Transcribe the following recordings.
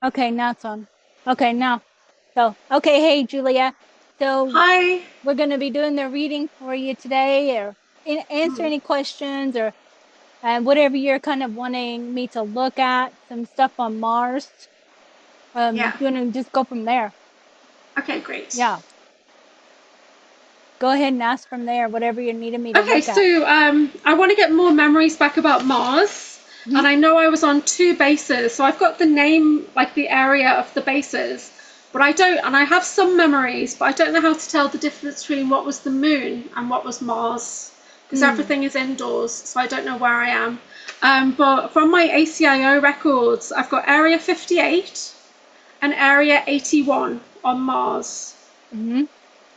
Okay, now it's on. Okay, now. So, okay, hey, Julia. So, Hi. we're going to be doing the reading for you today, or answer Mhm. any questions, or whatever you're kind of wanting me to look at, some stuff on Mars. Yeah. You want to just go from there. Okay, great. Yeah, go ahead and ask from there, whatever you needed me to Okay, look at. so I want to get more memories back about Mars, Hmm. and I know I was on two bases, so I've got the name, like the area of the bases, but I don't, and I have some memories, but I don't know how to tell the difference between what was the moon and what was Mars, because Hmm. everything is indoors, so I don't know where I am. But from my ACIO records, I've got Area 58 and Area 81 on Mars. Hmm.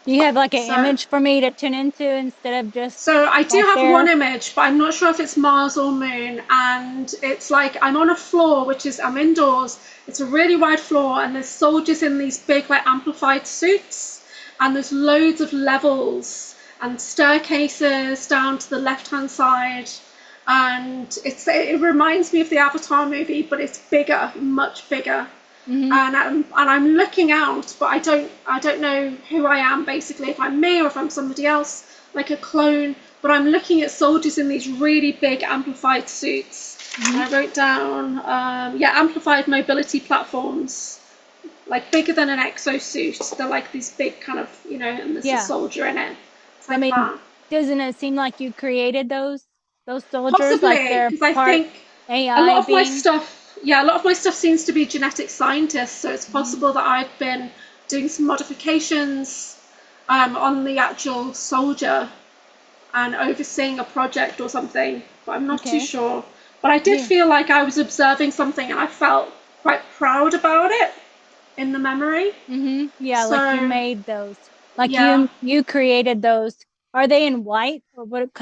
Do you have like an So image for me to tune into instead of just So I do right have one there? image, but I'm not sure if it's Mars or Moon. And it's like I'm on a floor, I'm indoors. It's a really wide floor, and there's soldiers in these big, like amplified suits, and there's loads of levels and staircases down to the left-hand side. And it reminds me of the Avatar movie, but it's bigger, much bigger. Hmm. And I'm looking out, but I don't know who I am basically, if I'm me or if I'm somebody else, like a clone. But I'm looking at soldiers in these really big amplified suits. Hmm. And I wrote down, amplified mobility platforms, like bigger than an exosuit. They're like these big kind of, and there's a Yeah. soldier in it. It's I like mean, that. doesn't it seem like you created those soldiers, like Possibly, they're because I part think a lot AI of my being? stuff, yeah, a lot of my stuff seems to be genetic scientists, so it's Hmm. possible that I've been doing some modifications on the actual soldier and overseeing a project or something, but I'm not too Okay. sure. But I did Yeah. feel like I was observing something and I felt quite proud about it in the memory. Yeah, like you So, made those. Like yeah, you created those. Are they in white, or what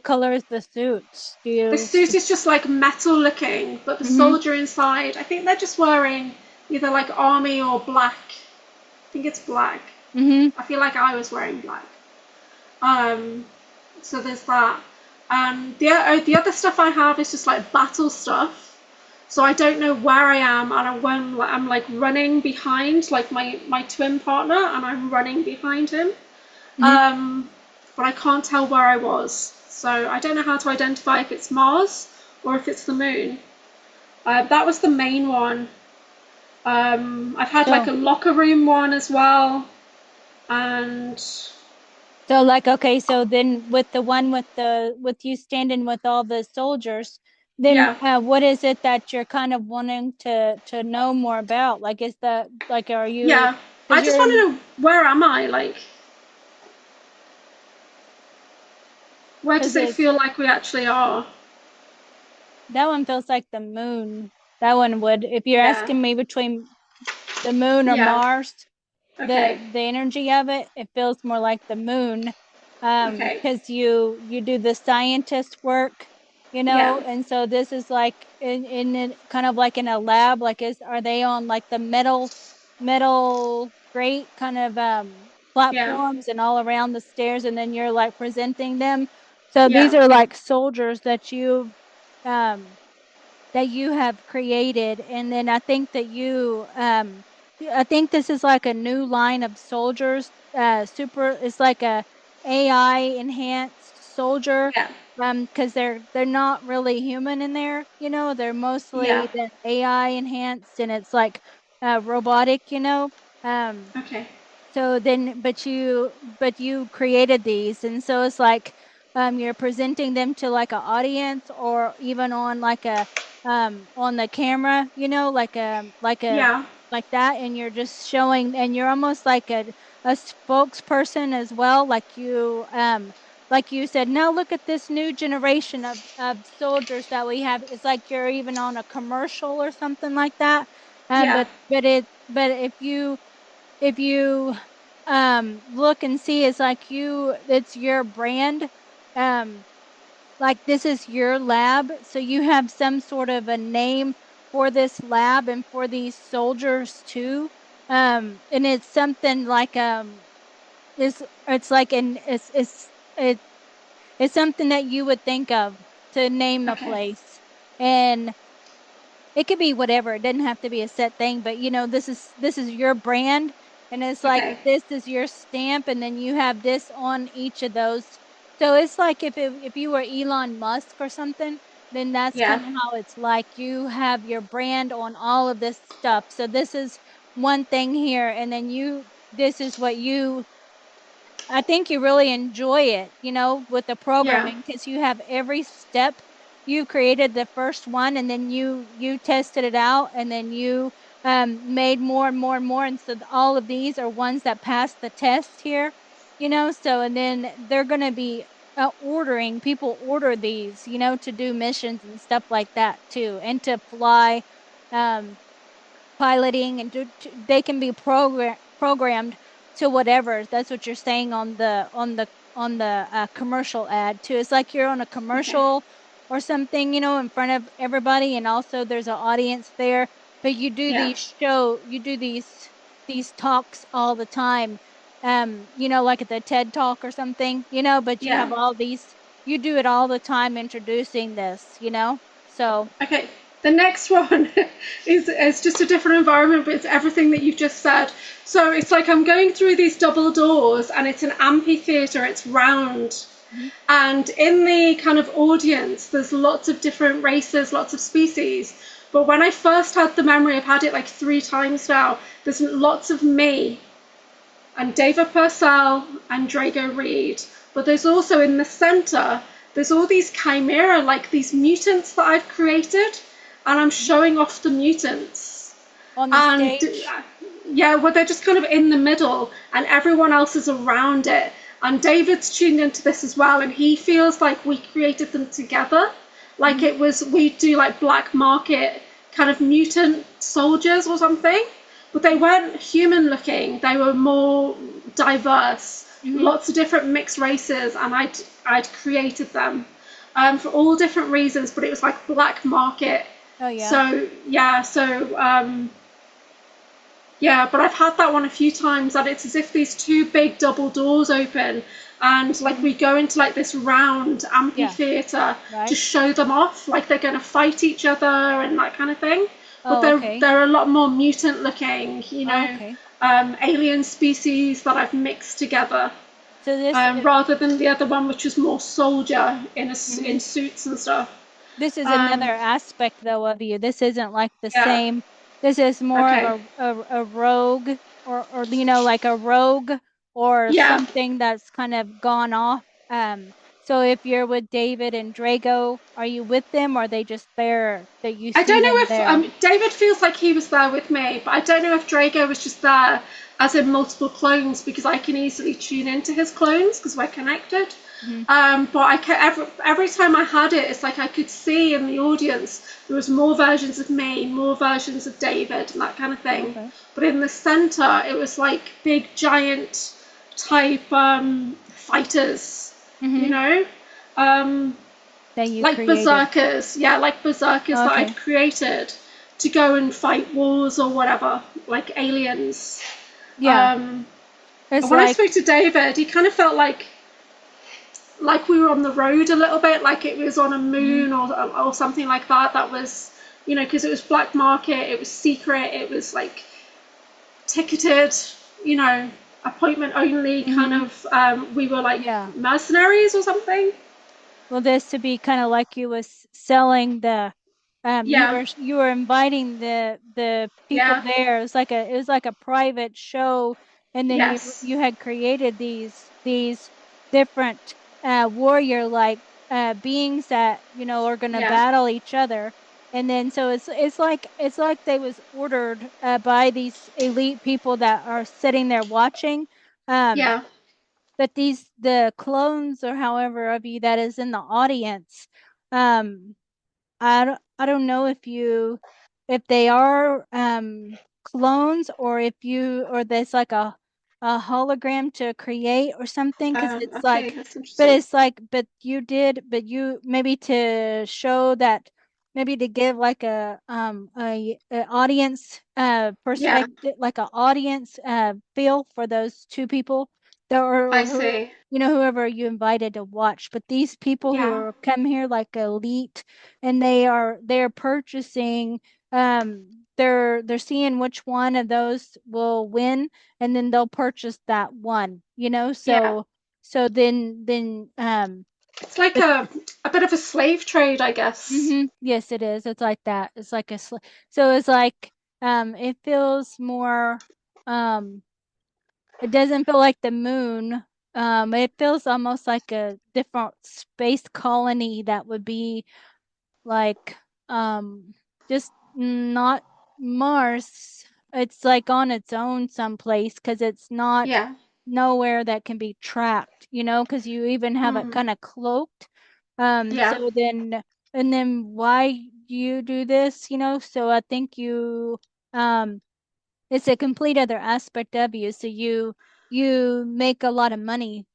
color is the suits? Do the you suit is just like metal looking, but the Mm-hmm. soldier inside, I think they're just wearing either like army or black. I think it's black. Mm-hmm. I feel like I was wearing black. Um, so there's that. The other stuff I have is just like battle stuff. So I don't know where I am, and when I'm like running behind like my twin partner, and I'm running behind him. Mm-hmm. Um, but I can't tell where I was. So I don't know how to identify if it's Mars or if it's the moon. That was the main one. I've had like So a locker room one as well, and so like okay, so then with the one with you standing with all the soldiers, then yeah, what is it that you're kind of wanting to know more about? Like is that like are you yeah. I because just want you're to know, where am I? Like, where because does it it's feel like we actually are? that one feels like the moon. That one would if you're Yeah, asking me between the moon or yeah. Mars, Okay, the energy of it, it feels more like the moon. okay. Because you do the scientist work, Yeah, and so this is like in it kind of like in a lab, like is are they on like the metal grate kind of yeah, platforms and all around the stairs, and then you're like presenting them. So these yeah. are like soldiers um that you have created, and then I think this is like a new line of soldiers, super it's like a AI enhanced soldier, Yeah, because they're not really human in there, they're yeah. mostly the AI enhanced, and it's like robotic, um Okay. so then, but you created these, and so it's like, you're presenting them to like an audience, or even on like on the camera, Yeah, like that, and you're just showing, and you're almost like a spokesperson as well, like you said, now look at this new generation of soldiers that we have. It's like you're even on a commercial or something like that. yeah. But if you look and see, it's like it's your brand, um like this is your lab, so you have some sort of a name for this lab and for these soldiers too, and it's something like it's like an it's something that you would think of to name a Okay. place. And It could be whatever. It doesn't have to be a set thing, but this is your brand, and it's like Okay. this is your stamp, and then you have this on each of those. So it's like if you were Elon Musk or something, then that's Yeah. kind of how it's like. You have your brand on all of this stuff. So this is one thing here, and then this is what you I think you really enjoy it, with the Yeah. programming because you have every step. You created the first one and then you tested it out and then you made more and more and more. And so all of these are ones that pass the test here, so and then they're going to be people order these, to do missions and stuff like that too, and to fly. Um, Piloting and they can be programmed to whatever. That's what you're saying on the commercial ad too. It's like you're on a Okay. commercial or something, in front of everybody, and also there's an audience there. But Yeah. you do these talks all the time, like at the TED Talk or something, but you Yeah. have you do it all the time introducing this, so. Okay. The next one is just a different environment, but it's everything that you've just said. So it's like I'm going through these double doors, and it's an amphitheater. It's round, Mhm. and in the kind of audience, there's lots of different races, lots of species. But when I first had the memory, I've had it like 3 times now. There's lots of me and David Purcell and Drago Reed. But there's also in the center, there's all these chimera, like these mutants that I've created, and I'm showing off the mutants. On the And stage. yeah, well, they're just kind of in the middle, and everyone else is around it. And David's tuned into this as well, and he feels like we created them together. Like Mhm. it was, we do like black market kind of mutant soldiers or something, but they weren't human looking. They were more diverse, Mhm. lots of different mixed races, and I'd created them for all different reasons. But it was like black market. Oh yeah. So yeah, so yeah, but I've had that one a few times, and it's as if these two big double doors open, and like Mhm. we go into like this round Yeah. amphitheater to Right. show them off, like they're going to fight each other and that kind of thing. But Oh, they're okay. they're a lot more mutant looking, Oh, okay. alien species that I've mixed together, So rather than the other one, which was more soldier mhm. in suits and stuff. This is Um, another aspect though of you. This isn't like the yeah. same. This is more of Okay. a rogue, or like a rogue or Yeah. something that's kind of gone off. So if you're with David and Drago, are you with them, or are they just there that you I see don't know them if there? David feels like he was there with me, but I don't know if Drago was just there as in multiple clones, because I can easily tune into his clones because we're connected. Mhm. But every time I had it, it's like I could see in the audience there was more versions of me, more versions of David, and that kind of thing. Okay. But in the center, it was like big giant type fighters, you Mhm. know. Um, That you like created. berserkers, yeah, like berserkers that Okay. I'd created to go and fight wars or whatever, like aliens. Yeah. Um, and It's when I like. spoke to David, he kind of felt like we were on the road a little bit, like it was on a Mhm. moon or something like that. That was, because it was black market, it was secret, it was like ticketed, you know, appointment only kind Mhm. of. We were like Yeah. mercenaries or something. Well, this to be kind of like you was selling Yeah, you were inviting the people yeah, there. It was like a private show, and then yes, you had created these different warrior like beings that are going to yeah, battle each other. And then so it's like they was ordered by these elite people that are sitting there watching. Um, yeah. but the clones or however of you that is in the audience, um, I don't know if they are clones, or if you or there's like a hologram to create or something, because Okay, that's but interesting. it's like but you maybe to show that, maybe to give like a audience Yeah, perspective, like a audience feel for those two people that I or who, see. whoever you invited to watch. But these people who Yeah, are come here like elite, and they're purchasing they're seeing which one of those will win, and then they'll purchase that one, Yeah. so then It's like but a bit of a slave trade, I guess. yes, it is. It's like that. It's like so it's like it feels more um it doesn't feel like the moon. It feels almost like a different space colony that would be like just not Mars. It's like on its own someplace because it's not Yeah. nowhere that can be tracked, because you even have it Mm. kind of cloaked. Yeah. So then and then why do you do this, So I think um it's a complete other aspect of you. So you make a lot of money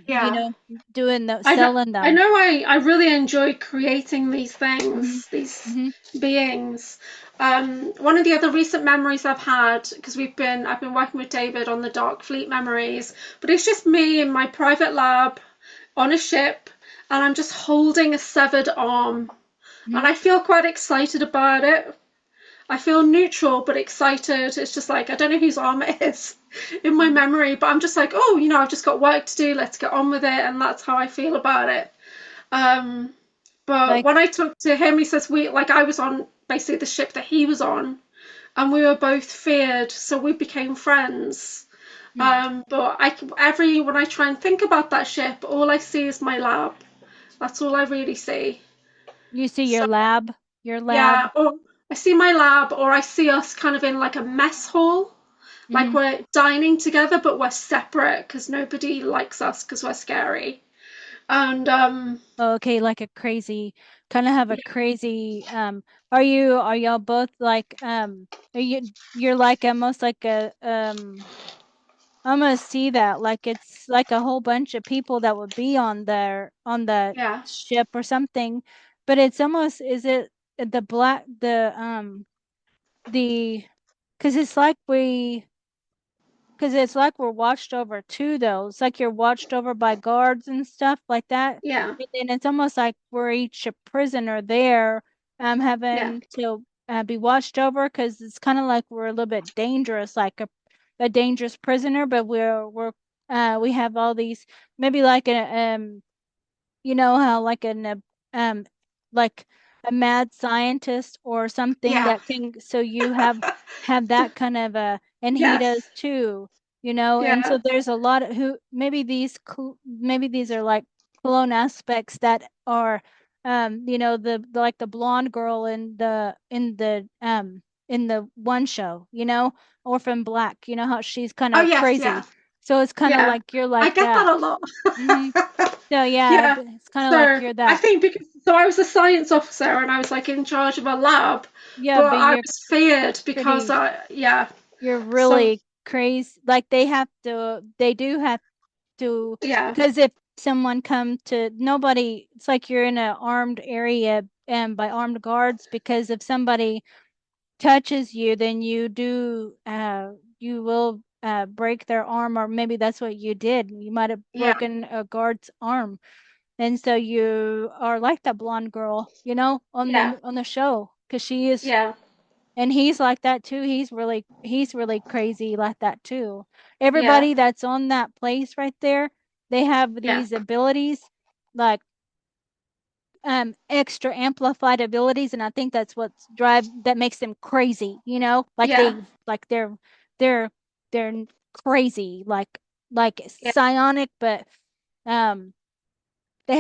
Yeah. doing the I know, selling I them. know I really enjoy creating these Hmm. things, these Hmm. beings. One of the other recent memories I've had, because I've been working with David on the Dark Fleet memories, but it's just me in my private lab on a ship, and I'm just holding a severed arm, and Hmm. I feel quite excited about it. I feel neutral but excited. It's just like I don't know whose arm it is in my Hmm. memory, but I'm just like, oh, I've just got work to do. Let's get on with it, and that's how I feel about it. Um, but Like when I talked to him, he says I was on basically the ship that he was on, and we were both feared, so we became friends. hmm. But when I try and think about that ship, all I see is my lab. That's all I really see. You see So your lab. yeah, or I see my lab, or I see us kind of in like a mess hall, like Hmm. we're dining together, but we're separate because nobody likes us because we're scary. And Oh, okay, like a crazy, kind of have a crazy, are y'all both like, you're like almost like I'm gonna see that, like it's like a whole bunch of people that would be on the yeah, ship or something, but it's almost, is it the, because it's like we're watched over too, though. It's like you're watched over by guards and stuff like that. yeah, And then it's almost like we're each a prisoner there, yeah, having to be watched over because it's kind of like we're a little bit dangerous, like a dangerous prisoner, but we have all these, maybe like how like um like a mad scientist or something yeah. that can, so you have that kind of a, and he Yes, does too, and so yeah, there's a lot of who maybe maybe these are like clone aspects that are like the blonde girl in the one show, Orphan Black, how she's kind oh of yes, yeah, crazy, so it's kind of yeah. like you're I like get that that. a lot. Hmm. So yeah, Yeah. it's kind of like So you're I that. think I was a science officer and I was like in charge of a lab, Yeah, but but I was feared because pretty, yeah. you're So really crazy. Like they do have to, yeah, because if someone come to nobody, it's like you're in an armed area and by armed guards, because if somebody touches you, then you will break their arm, or maybe that's what you did. You might have yeah, broken a guard's arm. And so you are like that blonde girl, yeah, on the show, because she is, yeah, and he's like that too. He's really crazy like that too. yeah, Everybody that's on that place right there, they have yeah, these abilities, like extra amplified abilities, and I think that's that makes them crazy, like yeah, they're they're crazy, like yeah, psionic, but um they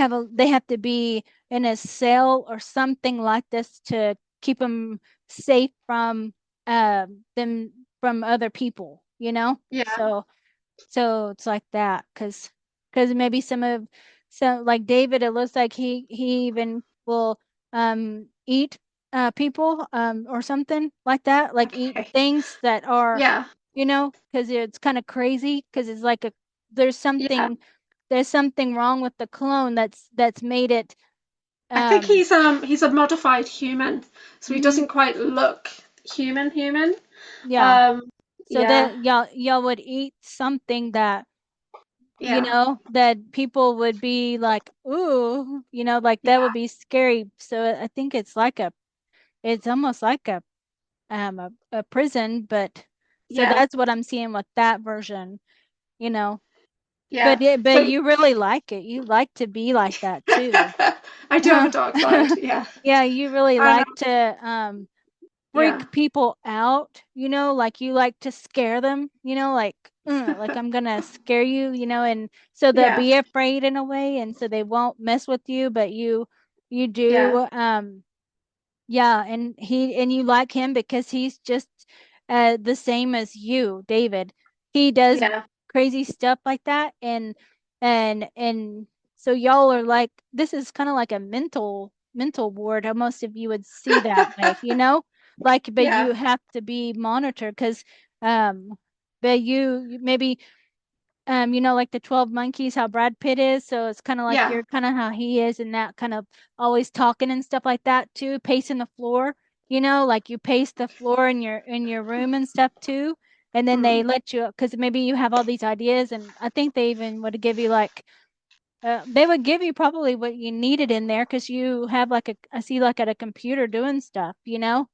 have to be in a cell or something like this to keep them safe from them from other people, yeah, so it's like that, because maybe some like David, it looks like he even will eat people or something like that, like eat okay, things that are, yeah, because it's kind of crazy, because it's like there's yeah. something there's something wrong with the clone that's made it. I think um he's a modified human, so he mhm, doesn't quite look human. yeah, Um, so yeah, that y'all would eat something that, yeah, that people would be like, ooh, like that yeah, would be scary. So I think it's almost like a a prison, but so Yeah. that's what I'm seeing with that version, you know. Yeah. But So you really like it. You like to be like that too. I do have a dark side. Yeah. Yeah, you really And like to yeah. freak people out, like you like to scare them, like I'm gonna scare you, and so they'll Yeah. be afraid in a way, and so they won't mess with you, but you Yeah. do, yeah, and you like him because he's just the same as you, David. He does Yeah. crazy stuff like that, and so y'all are like, this is kind of like a mental ward almost, if you would see that way, like, but Yeah. you have to be monitored because um but maybe like the 12 Monkeys, how Brad Pitt is. So it's kind of like Yeah. you're kind of how he is, and that kind of always talking and stuff like that too, pacing the floor, like you pace the floor in your room and stuff too. And then they Mm. let you, because maybe you have all these ideas, and I think they even would give you like they would give you probably what you needed in there because you have like I see like at a computer doing stuff,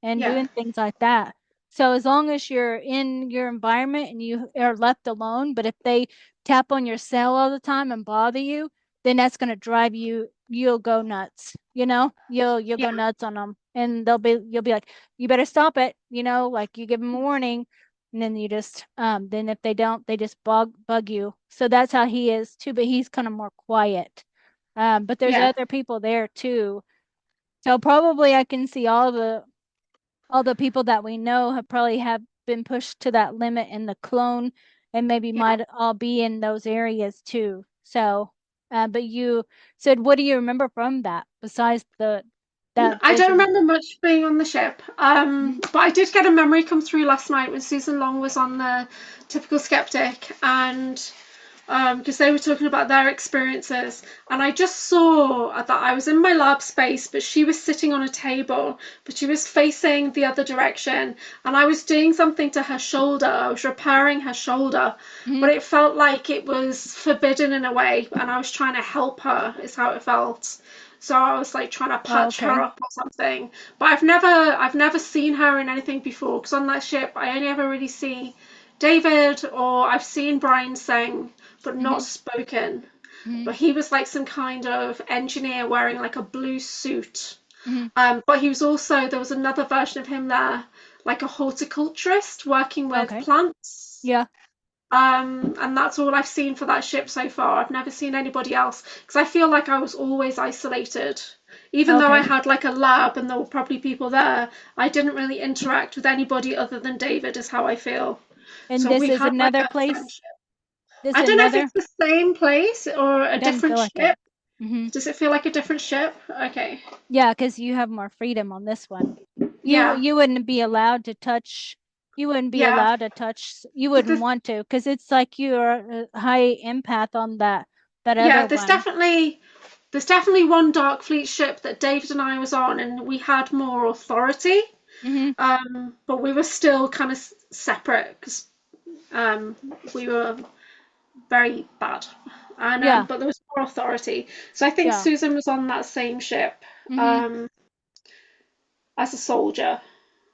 and Yeah. doing things like that. So as long as you're in your environment and you are left alone, but if they tap on your cell all the time and bother you, then that's going to drive you, you'll go nuts, you'll Yeah. go nuts on them, and you'll be like, you better stop it, like you give them a warning, and then you just then if they don't, they just bug you. So that's how he is too, but he's kind of more quiet. But there's Yeah. other people there too. So probably I can see all the people that we know have been pushed to that limit in the clone, and maybe Yeah. might all be in those areas too. So but you said, what do you remember from that besides that I don't vision? remember much being on the ship, Mhm. but I did get a memory come through last night when Susan Long was on the Typical Skeptic, and because they were talking about their experiences, and I just saw that I was in my lab space, but she was sitting on a table, but she was facing the other direction, and I was doing something to her shoulder. I was repairing her shoulder, but Mhm. it felt like it was forbidden in a way, and I was trying to help her, is how it felt. So I was like trying to Oh, patch her okay. up or something. But I've never seen her in anything before, because on that ship I only ever really see David, or I've seen Brian sing, but not Mhm. spoken. Mhm. But he was like some kind of engineer wearing like a blue suit. Mhm. But he was also, there was another version of him there, like a horticulturist working with Okay. plants. Yeah. And that's all I've seen for that ship so far. I've never seen anybody else because I feel like I was always isolated. Even though I Okay. had like a lab and there were probably people there, I didn't really interact with anybody other than David, is how I feel. And So this we is had like another a place. friendship. This I don't know if another. it's the same place or a Doesn't different feel like it. ship. Hmm. Does it feel like a different ship? Okay. Yeah, because you have more freedom on this one. You Yeah. you wouldn't be allowed to touch. You wouldn't be Yeah. allowed to touch. You Because wouldn't want to, because it's like you're a high empath on that yeah, other one. there's definitely one Dark Fleet ship that David and I was on, and we had more authority. Hmm. But we were still kind of separate because we were very bad, and Yeah. but there was more authority. So I think Yeah. Susan was on that same ship Hmm. um, as a soldier,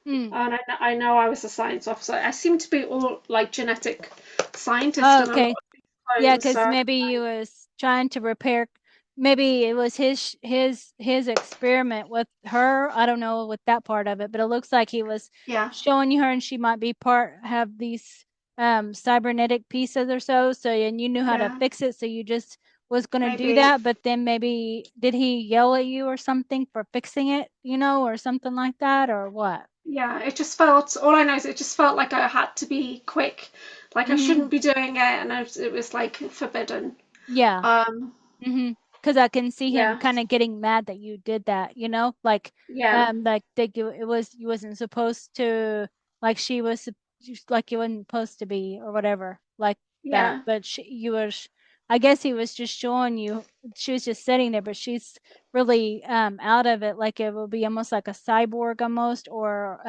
Mm. and I know I was a science officer. I seem to be all like genetic scientist Oh, in a lot okay. of these Yeah, clones. because So maybe he was trying to repair. Maybe it was his experiment with her. I don't know with that part of it, but it looks like he was yeah, showing you her, and she might be have these cybernetic pieces or so. So, and you knew how to yeah, fix it, so you just was gonna do maybe. that. But then maybe did he yell at you or something for fixing it, or something like that, or what? Yeah, it just felt, all I know is it just felt like I had to be quick. Like I Hmm. shouldn't be doing it, and it was like forbidden. Yeah. Um, Mm-hmm. Because I can see him yeah, kind of getting mad that you did that, yeah, like that you wasn't supposed to, like she was, like you wasn't supposed to be or whatever, like that. yeah, But I guess he was just showing you. She was just sitting there, but she's really out of it. Like it will be almost like a cyborg, almost, or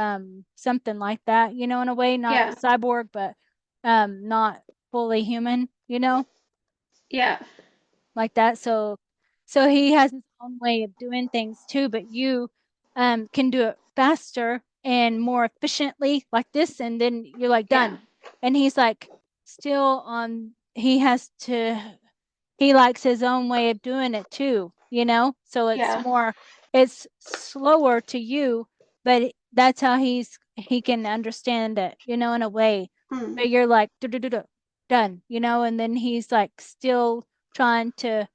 something like that. In a way, not yeah, cyborg, but not fully human. yeah, Like that. So he has his own way of doing things too, but you can do it faster. and more efficiently like this, and then you're like Yeah. done. And he's like still on, he likes his own way of doing it too, so it's Yeah. more, it's slower to you, but that's how he can understand it, in a way. Mm. But you're like done, and then he's like still trying to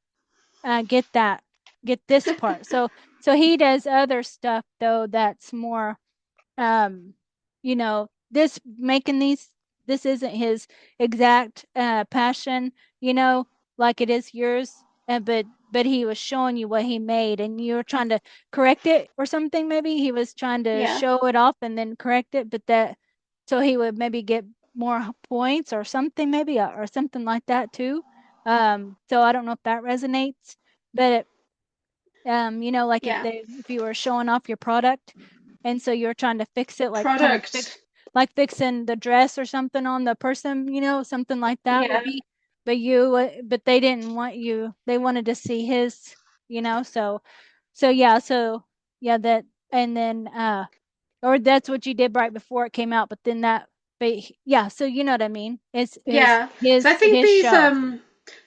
get this part. So he does other stuff though that's more, this making this isn't his exact passion, like it is yours, but he was showing you what he made and you were trying to correct it or something. Maybe he was trying to Yeah. show it off and then correct it, but that, so he would maybe get more points or something, maybe, or something like that too. So I don't know if that resonates, but like Yeah. if you were showing off your product, and so you're trying to fix it, like trying to Product. fix, like fixing the dress or something on the person, something like that would Yeah. be. But they didn't want you. They wanted to see his, so yeah, that, and then or that's what you did right before it came out, but then that, but yeah, so you know what I mean. It's Yeah. So I his think show.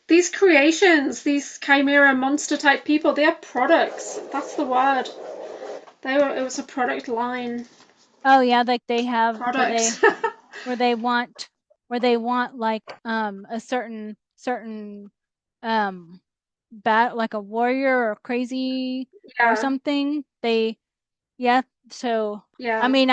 these creations, these chimera monster type people, they are products. That's the word. It was a product line. Oh yeah, like they have Products. where they want like a certain um like a warrior or crazy or Yeah. something. Yeah, so I Yeah. mean,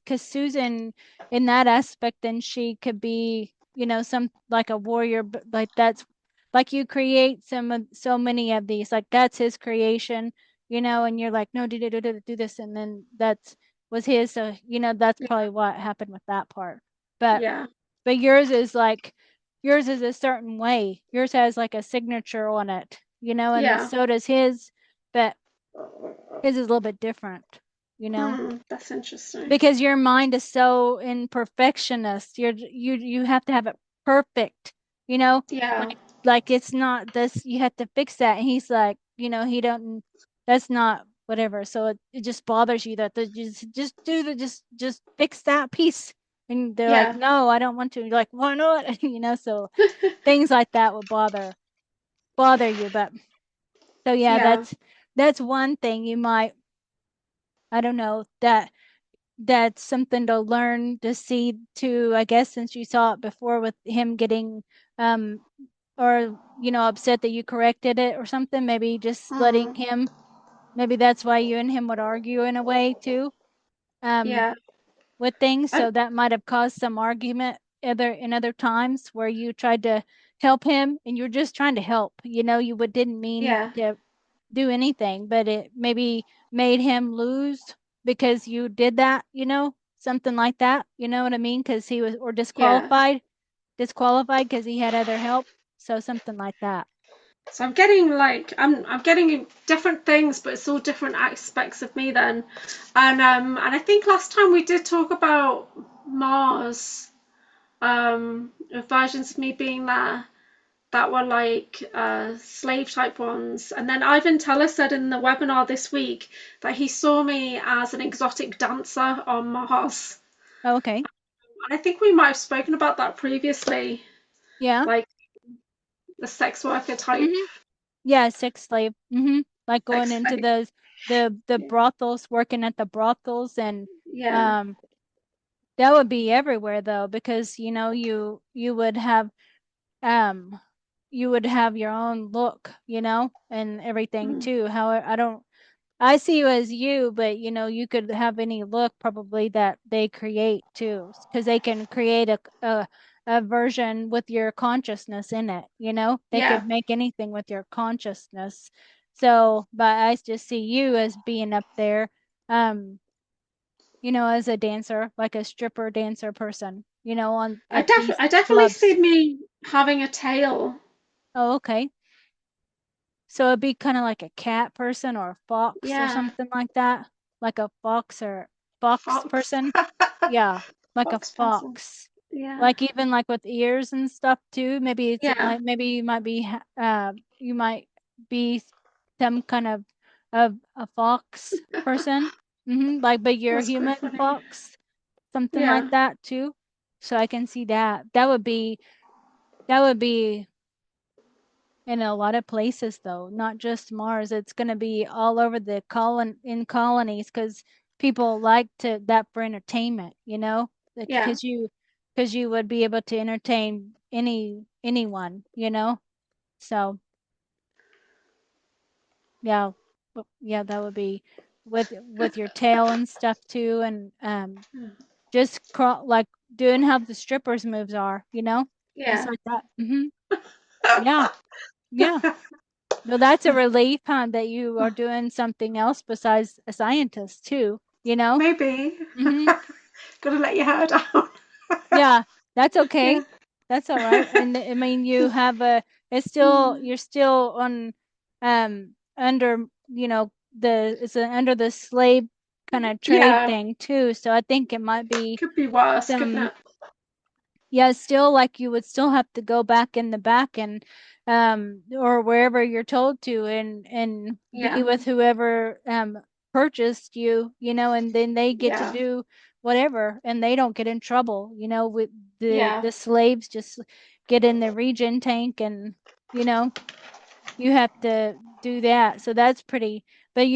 because Susan, in that aspect, then she could be, some like a warrior, but like that's like you create so many of these, like that's his creation, and you're like, no, do this, and then that's was his, so that's Yeah. probably what happened with that part. But Yeah. yours is like, yours is a certain way. Yours has like a signature on it, and Yeah. so does his, but his is a little bit different, That's interesting. because your mind is so in perfectionist. You have to have it perfect, you know, Yeah. like it's not this, you have to fix that. And he's like, he don't, that's not whatever. So it just bothers you that just do the just fix that piece. And they're like, Yeah. no, I don't want to. You're like, why not? So things like that would bother you. But so yeah, Yeah. that's one thing you might, I don't know, that's something to learn to see too, I guess, since you saw it before with him getting um or upset that you corrected it or something. Maybe just letting Mm. him, maybe that's why you and him would argue in a way too, um Yeah. with things. I, So that might have caused some argument other times where you tried to help him and you're just trying to help, you would didn't mean yeah. to do anything, but it maybe made him lose because you did that, something like that. You know what I mean? Because he was, or Yeah. disqualified because he had other help. So something like that. So I'm getting like I'm getting different things, but it's all different aspects of me then. And I think last time we did talk about Mars, versions of me being there that were like slave type ones. And then Ivan Teller said in the webinar this week that he saw me as an exotic dancer on Mars. Oh, okay. And I think we might have spoken about that previously, Yeah. like the sex worker type Mm-hmm. Yeah, sex slave. Mm-hmm. Like going sex into slave. the brothels, working at the brothels, and Yeah, um that would be everywhere though, because you would have um you would have your own look, and everything mm, too. How I don't, I see you as you, but you could have any look probably that they create too, because they can create a version with your consciousness in it. They yeah. could make anything with your consciousness. So, but I just see you as being up there, um, as a dancer, like a stripper dancer person, on at these I definitely see clubs. me having a tail. Oh, okay. So it'd be kind of like a cat person or a fox or Yeah, something like that. Like a fox or fox fox, person. Yeah, like a fox person. fox. Yeah, Like even like with ears and stuff too. Maybe it's yeah, like, maybe you might be some kind of a fox person. Like, but you're a That's quite human funny. fox, something like Yeah, that too. So I can see that. That would be in a lot of places though, not just Mars. It's going to be all over the colonies because people like to that for entertainment, yeah, because you would be able to entertain anyone, So yeah, yeah, that would be with your tail and stuff too, and just crawl like doing how the strippers moves are, just yeah. like that. Yeah, yeah. No, that's a relief, huh, that you are doing something else besides a scientist too, Maybe. hmm Gotta let your hair down. Yeah, that's Yeah. okay. That's all right. And I mean, you have it's still, Mm. you're still on, under, it's under the slave kind of trade Yeah. thing too. So I think it might be Could be worse, couldn't some. it? Yeah, still like you would still have to go back in the back and or wherever you're told to and be Yeah. with whoever purchased you, and then they get to Yeah. do whatever and they don't get in trouble, with Yeah. the slaves just get in the regen tank and you know, you have to do that. So that's pretty, but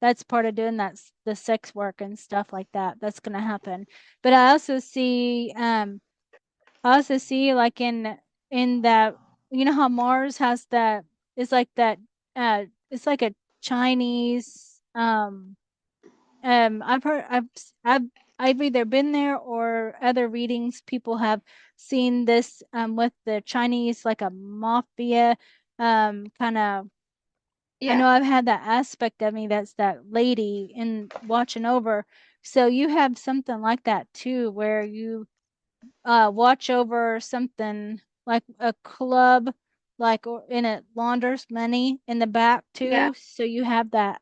that's part of doing the sex work and stuff like that. That's gonna happen. But I also see like in that, how Mars has that, it's like that, it's like a Chinese I've heard I've either been there or other readings people have seen this with the Chinese, like a mafia kind of. I Yeah. know I've had that aspect of me that's that lady in watching over. So you have something like that too, where you watch over something like a club, like, or and it launders money in the back Yeah. too. So you have that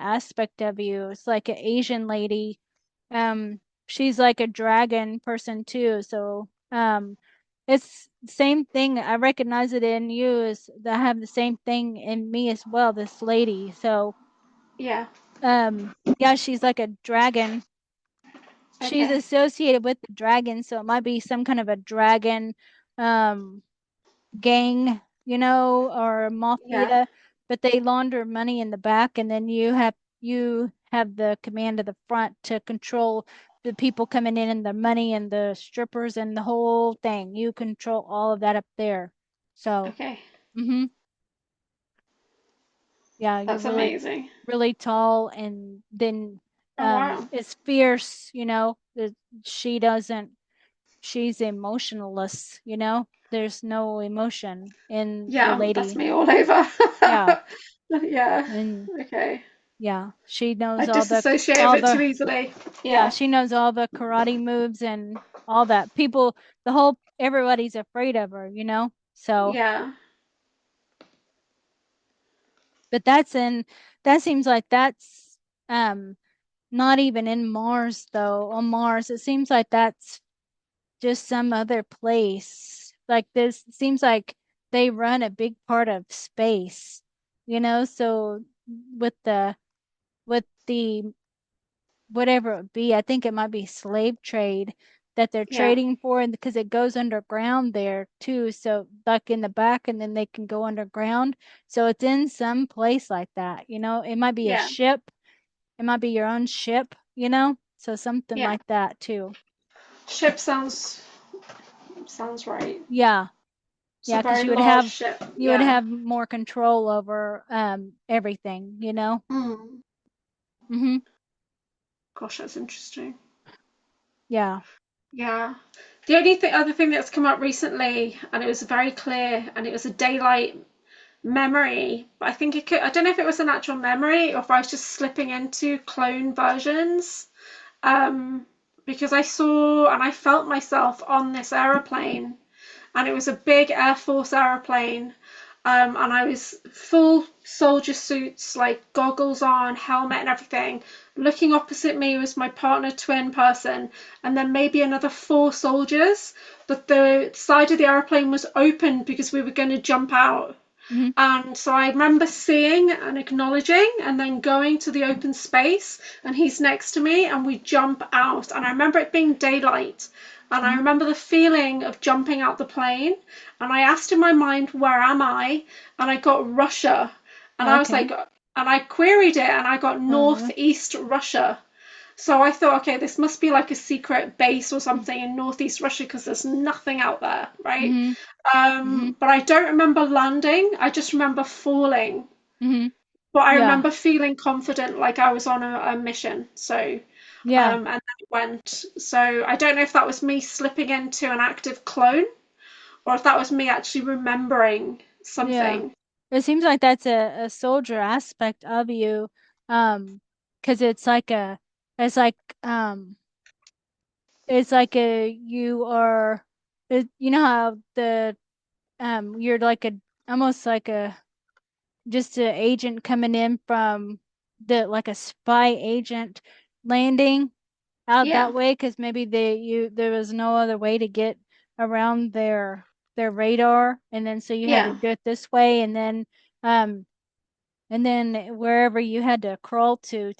aspect of you. It's like an Asian lady. She's like a dragon person too. So it's same thing. I recognize it in you as I have the same thing in me as well, this lady. So Yeah. yeah, she's like a dragon. She's Okay. associated with the dragon, so it might be some kind of a dragon um gang, or Yeah. mafia, but they launder money in the back and then you have the command of the front to control the people coming in and the money and the strippers and the whole thing. You control all of that up there. So, Okay. hmm yeah, you're That's really, amazing. really tall and then Oh wow. it's fierce, that she doesn't she's emotionless, There's no emotion in the Yeah, that's lady. me all over. Yeah. Yeah. And Okay. yeah, she I knows disassociate a all bit the too easily. yeah, Yeah. she knows all the karate moves and all that. People, the whole everybody's afraid of her, So, Yeah. but that seems like that's um not even in Mars though. On Mars, it seems like that's just some other place. Like this seems like they run a big part of space, So with the whatever it be, I think it might be slave trade that they're Yeah. trading for, and because it goes underground there too, so like in the back, and then they can go underground. So it's in some place like that, It might be a Yeah. ship, it might be your own ship, So something Yeah. like that too. Ship sounds right. Yeah. It's a Yeah, because very large ship. you would Yeah. have more control over everything, Mm. Mm-hmm. Gosh, that's interesting. Yeah. Yeah. The only other thing that's come up recently, and it was very clear, and it was a daylight memory, but I think I don't know if it was an actual memory or if I was just slipping into clone versions. Um, because I saw and I felt myself on this aeroplane, and it was a big Air Force aeroplane. And I was full soldier suits, like goggles on, helmet, and everything. Looking opposite me was my partner, twin person, and then maybe another four soldiers. But the side of the aeroplane was open because we were going to jump out. Mhm. And so I remember seeing and acknowledging and then going to the open space, and he's next to me and we jump out. And I remember it being daylight. And I Mhm. remember the feeling of jumping out the plane. And I asked in my mind, where am I? And I got Russia. And I was like, Okay. and I queried it and I got Uh, Northeast Russia. So I thought, okay, this must be like a secret base or something in Northeast Russia because there's nothing out there, right? mhm. Mhm. But I don't remember landing. I just remember falling. Mhm. But I Yeah. remember feeling confident, like I was on a mission. So, Yeah. and then it went. So I don't know if that was me slipping into an active clone or if that was me actually remembering Yeah. something. It seems like that's a soldier aspect of you. Um, 'Cause it's like, um, it's like you are, you know how you're like almost like just an agent coming in from like a spy agent landing out Yeah, that way because maybe there was no other way to get around their radar, and then so you had to yeah, do it this way, um and then wherever you had to crawl to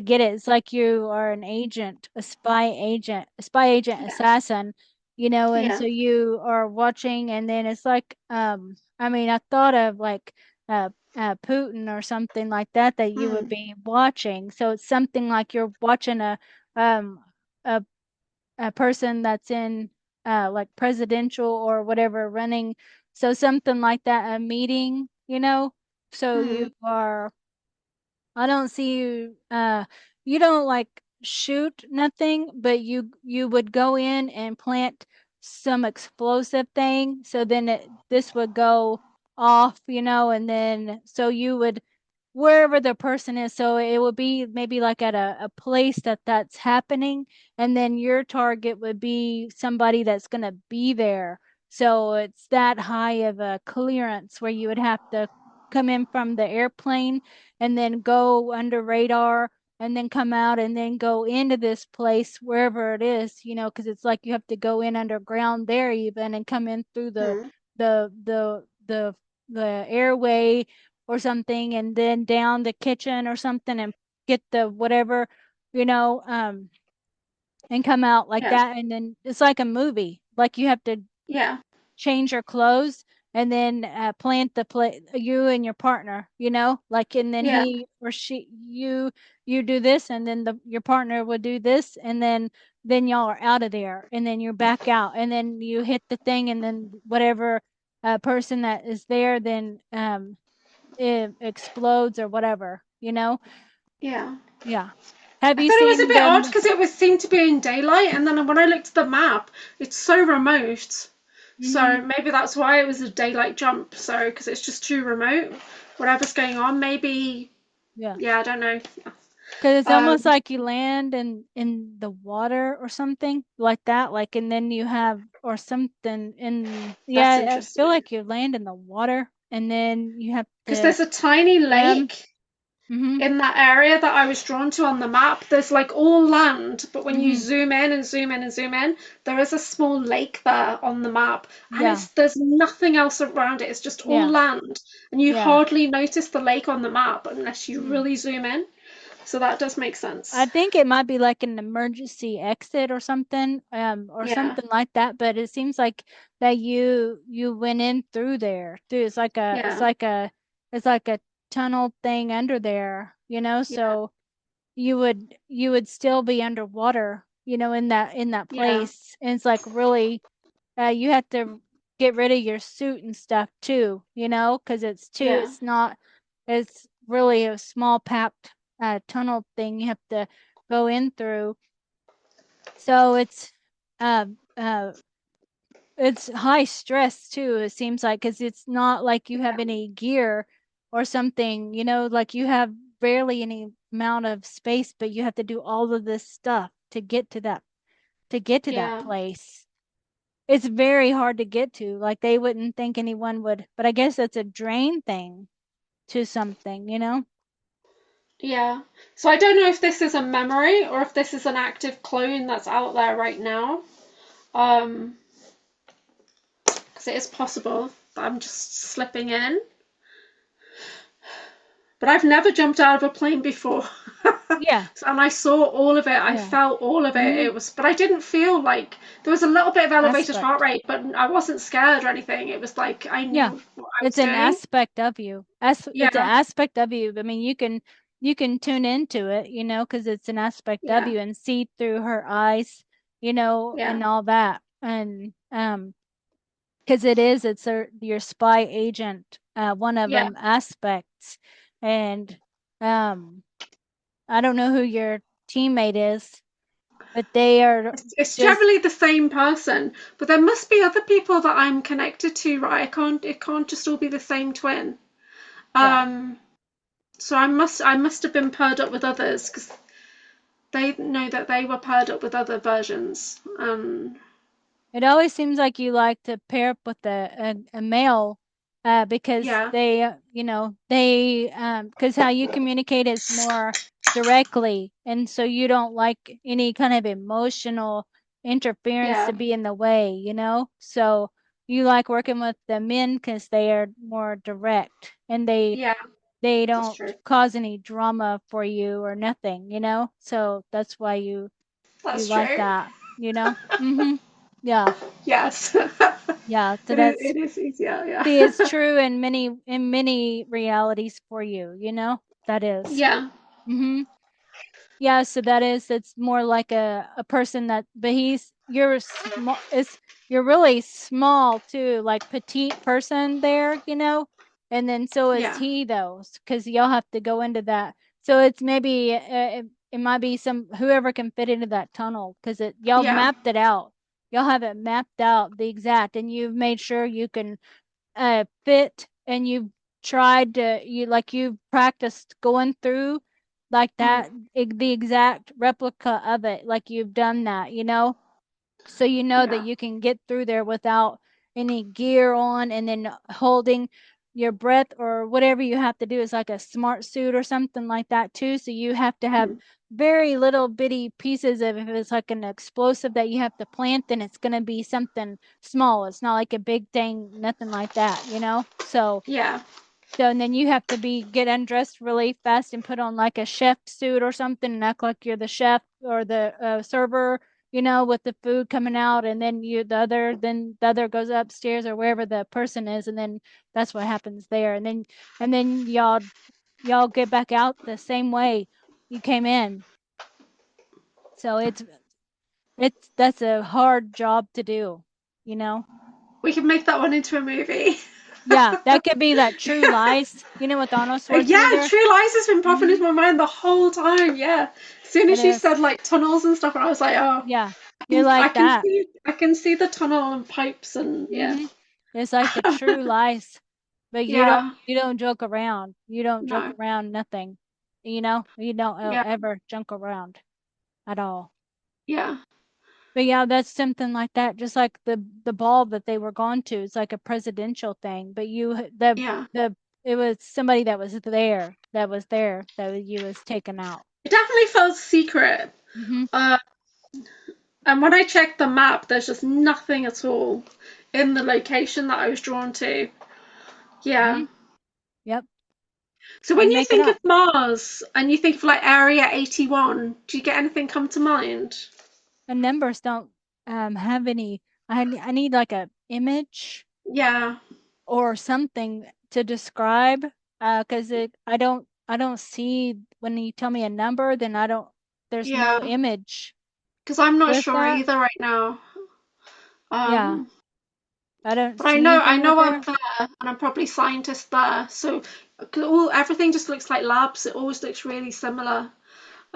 get it. It's like you are an agent, a spy agent yes, assassin, you know, and so yeah, you are watching, and then it's like I mean, I thought of like Putin or something like that you would mm, be watching. So it's something like you're watching um a a person that's in like presidential or whatever running, so something like that, a meeting, you know, so you mm, are, I don't see you you don't like shoot nothing, but you would go in and plant some explosive thing, so then this would go off, you know, and then so you would wherever the person is. So it would be maybe like at a place that's happening, and then your target would be somebody that's going to be there. So it's that high of a clearance where you would have to come in from the airplane and then go under radar and then come out and then go into this place wherever it is, you know, because it's like you have to go in underground there even and come in through mm, the the the the airway or something, and then down the kitchen or something and get the whatever, you know, and come out like yeah, that. And then it's like a movie. Like you have to yeah, change your clothes and then plant the you and your partner, you know, like, and then yeah, he or she, you do this, and then your partner would do this, and then y'all are out of there, and then you're back out, and then you hit the thing, and then whatever person that is there then it explodes or whatever, you know? yeah. Yeah. Have I you thought it was a seen bit odd them? because it was seemed to be in daylight, and then when I looked at the map, it's so remote. Hmm. So maybe that's why it was a daylight jump. So because it's just too remote, whatever's going on, maybe. Yeah. Yeah, I don't know. Because it's Um, almost like you land in the water or something like that. Like, and then you have, or something in, that's yeah, I feel interesting like you land in the water and then you have because to there's a tiny swim. lake Hmm. in that area that I was drawn to on the map. There's like all land, but when you Hmm. zoom in and zoom in and zoom in, there is a small lake there on the map, and Yeah. it's there's nothing else around it. It's just all Yeah. land, and you Yeah. hardly notice the lake on the map unless you Mm. really zoom in. So that does make I sense. think it might be like an emergency exit or Yeah, something like that. But it seems like that you went in through there. Through yeah, it's like a tunnel thing under there, you know. yeah, So you would still be underwater, you know, in that yeah, place. And it's like really, you have to get rid of your suit and stuff too, you know, because yeah, it's not, it's really a small packed tunnel thing you have to go in through. So uh, uh, it's high stress too, it seems like, because it's not like you have yeah, any gear or something, you know, like you have barely any amount of space, but you have to do all of this stuff to get to that yeah, place. It's very hard to get to. Like they wouldn't think anyone would, but I guess it's a drain thing to something, you know? yeah. So I don't know if this is a memory or if this is an active clone that's out there right now. Um, because it is possible that I'm just slipping in. but I've never jumped out of a plane before. Yeah. And I saw all of it. I Yeah. felt all of it. Mm-hmm. It was, but I didn't feel like there was a little bit of elevated heart Aspect. rate, but I wasn't scared or anything. It was like I Yeah. knew what I was It's an doing. aspect of you. It's an Yeah, aspect of you. I mean, you can tune into it, because it's an aspect of yeah, you and see through her eyes, yeah, and all that. And because it's your spy agent, one of yeah. them aspects. And um I don't know who your teammate is, but they are It's just, generally the same person, but there must be other people that I'm connected to, right? I can't. It can't just all be the same twin. yeah. Um, so I must have been paired up with others because they know that they were paired up with other versions. It always seems like you like to pair up with a male, because Yeah, because how you communicate is more directly, and so you don't like any kind of emotional interference yeah, to be in the way. So you like working with the men because they are more direct, and yeah. they That's don't true. cause any drama for you or nothing. So that's why you That's like true. that. Mm-hmm. Yeah. Yes, Yeah, so it is. that's It is easier. Yeah, see, it's true in many realities for you. That is. yeah, Mm-hmm. Yeah, so it's more like a person but you're small, you're really small too, like petite person there. And then so is yeah, he though, because y'all have to go into that. So it's maybe it might be whoever can fit into that tunnel because y'all yeah. mapped it out. Y'all have it mapped out the exact, and you've made sure you can fit, and you've practiced going through like Mm, that, the exact replica of it, like you've done that. So you know that yeah, you can get through there without any gear on, and then holding your breath or whatever you have to do is like a smart suit or something like that too. So you have to have mm, very little bitty pieces of, if it's like an explosive that you have to plant, then it's going to be something small. It's not like a big thing, nothing like that. yeah. And then you have to get undressed really fast and put on like a chef suit or something and act like you're the chef or the server, with the food coming out. And then the other goes upstairs or wherever the person is. And then that's what happens there. And then y'all get back out the same way you came in. So that's a hard job to do. We can make that one into a movie. Yeah, that could be that True Lies, with Arnold Yeah, Schwarzenegger. True Lies has been popping Mm-hmm. into my mind the whole time. Yeah, as soon It as you is. said like tunnels and stuff, I was like, oh, Yeah, I you're can, I like can that. see, I can see the tunnel and pipes and yeah, Mm-hmm. It's like the True Lies, but you don't yeah, you don't joke around. You don't joke no, around nothing. You don't yeah, ever joke around at all. yeah, But yeah, that's something like that. Just like the ball that they were gone to. It's like a presidential thing. But yeah. the it was somebody that you was taken out. It definitely felt secret. Mm-hmm. Uh, and when I checked the map, there's just nothing at all in the location that I was drawn to. Yeah. Mm-hmm. Yep. So when You you make it think of up. Mars and you think of like Area 81, do you get anything come to mind? And numbers don't have any. I need like a image Yeah, or something to describe, because it I don't see when you tell me a number, then I don't there's yeah. no image Because I'm not with sure that. either right now. Yeah, Um, I don't but I see know I anything with know I'm there. there, and I'm probably scientist there. So 'cause all everything just looks like labs. It always looks really similar.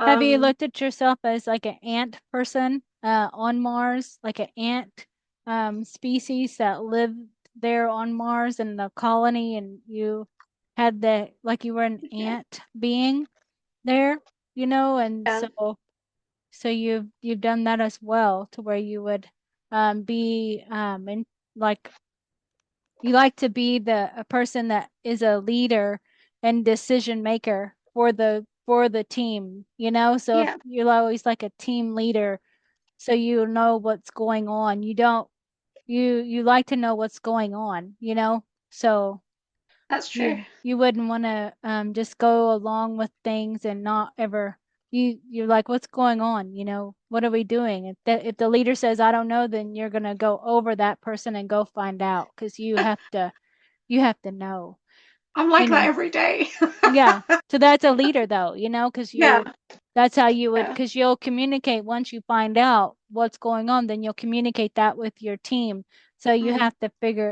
Have you Um, looked at yourself as like an ant person on Mars, like an ant species that lived there on Mars in the colony, and you had like you were an yeah, ant being there, and yeah, so you've done that as well, to where you would be in like you like to be a person that is a leader and decision maker for the team. So if yeah, you're always like a team leader, so you know what's going on. You don't you like to know what's going on. So That's true. You wouldn't want to just go along with things and not ever you're like, what's going on? What are we doing? If the leader says I don't know, then you're gonna go over that person and go find out because you have to know. I'm you like that know every day. yeah, so that's a leader though, because Yeah, that's how you would, yeah. because you'll communicate once you find out what's going on, then you'll communicate that with your team. So Mm,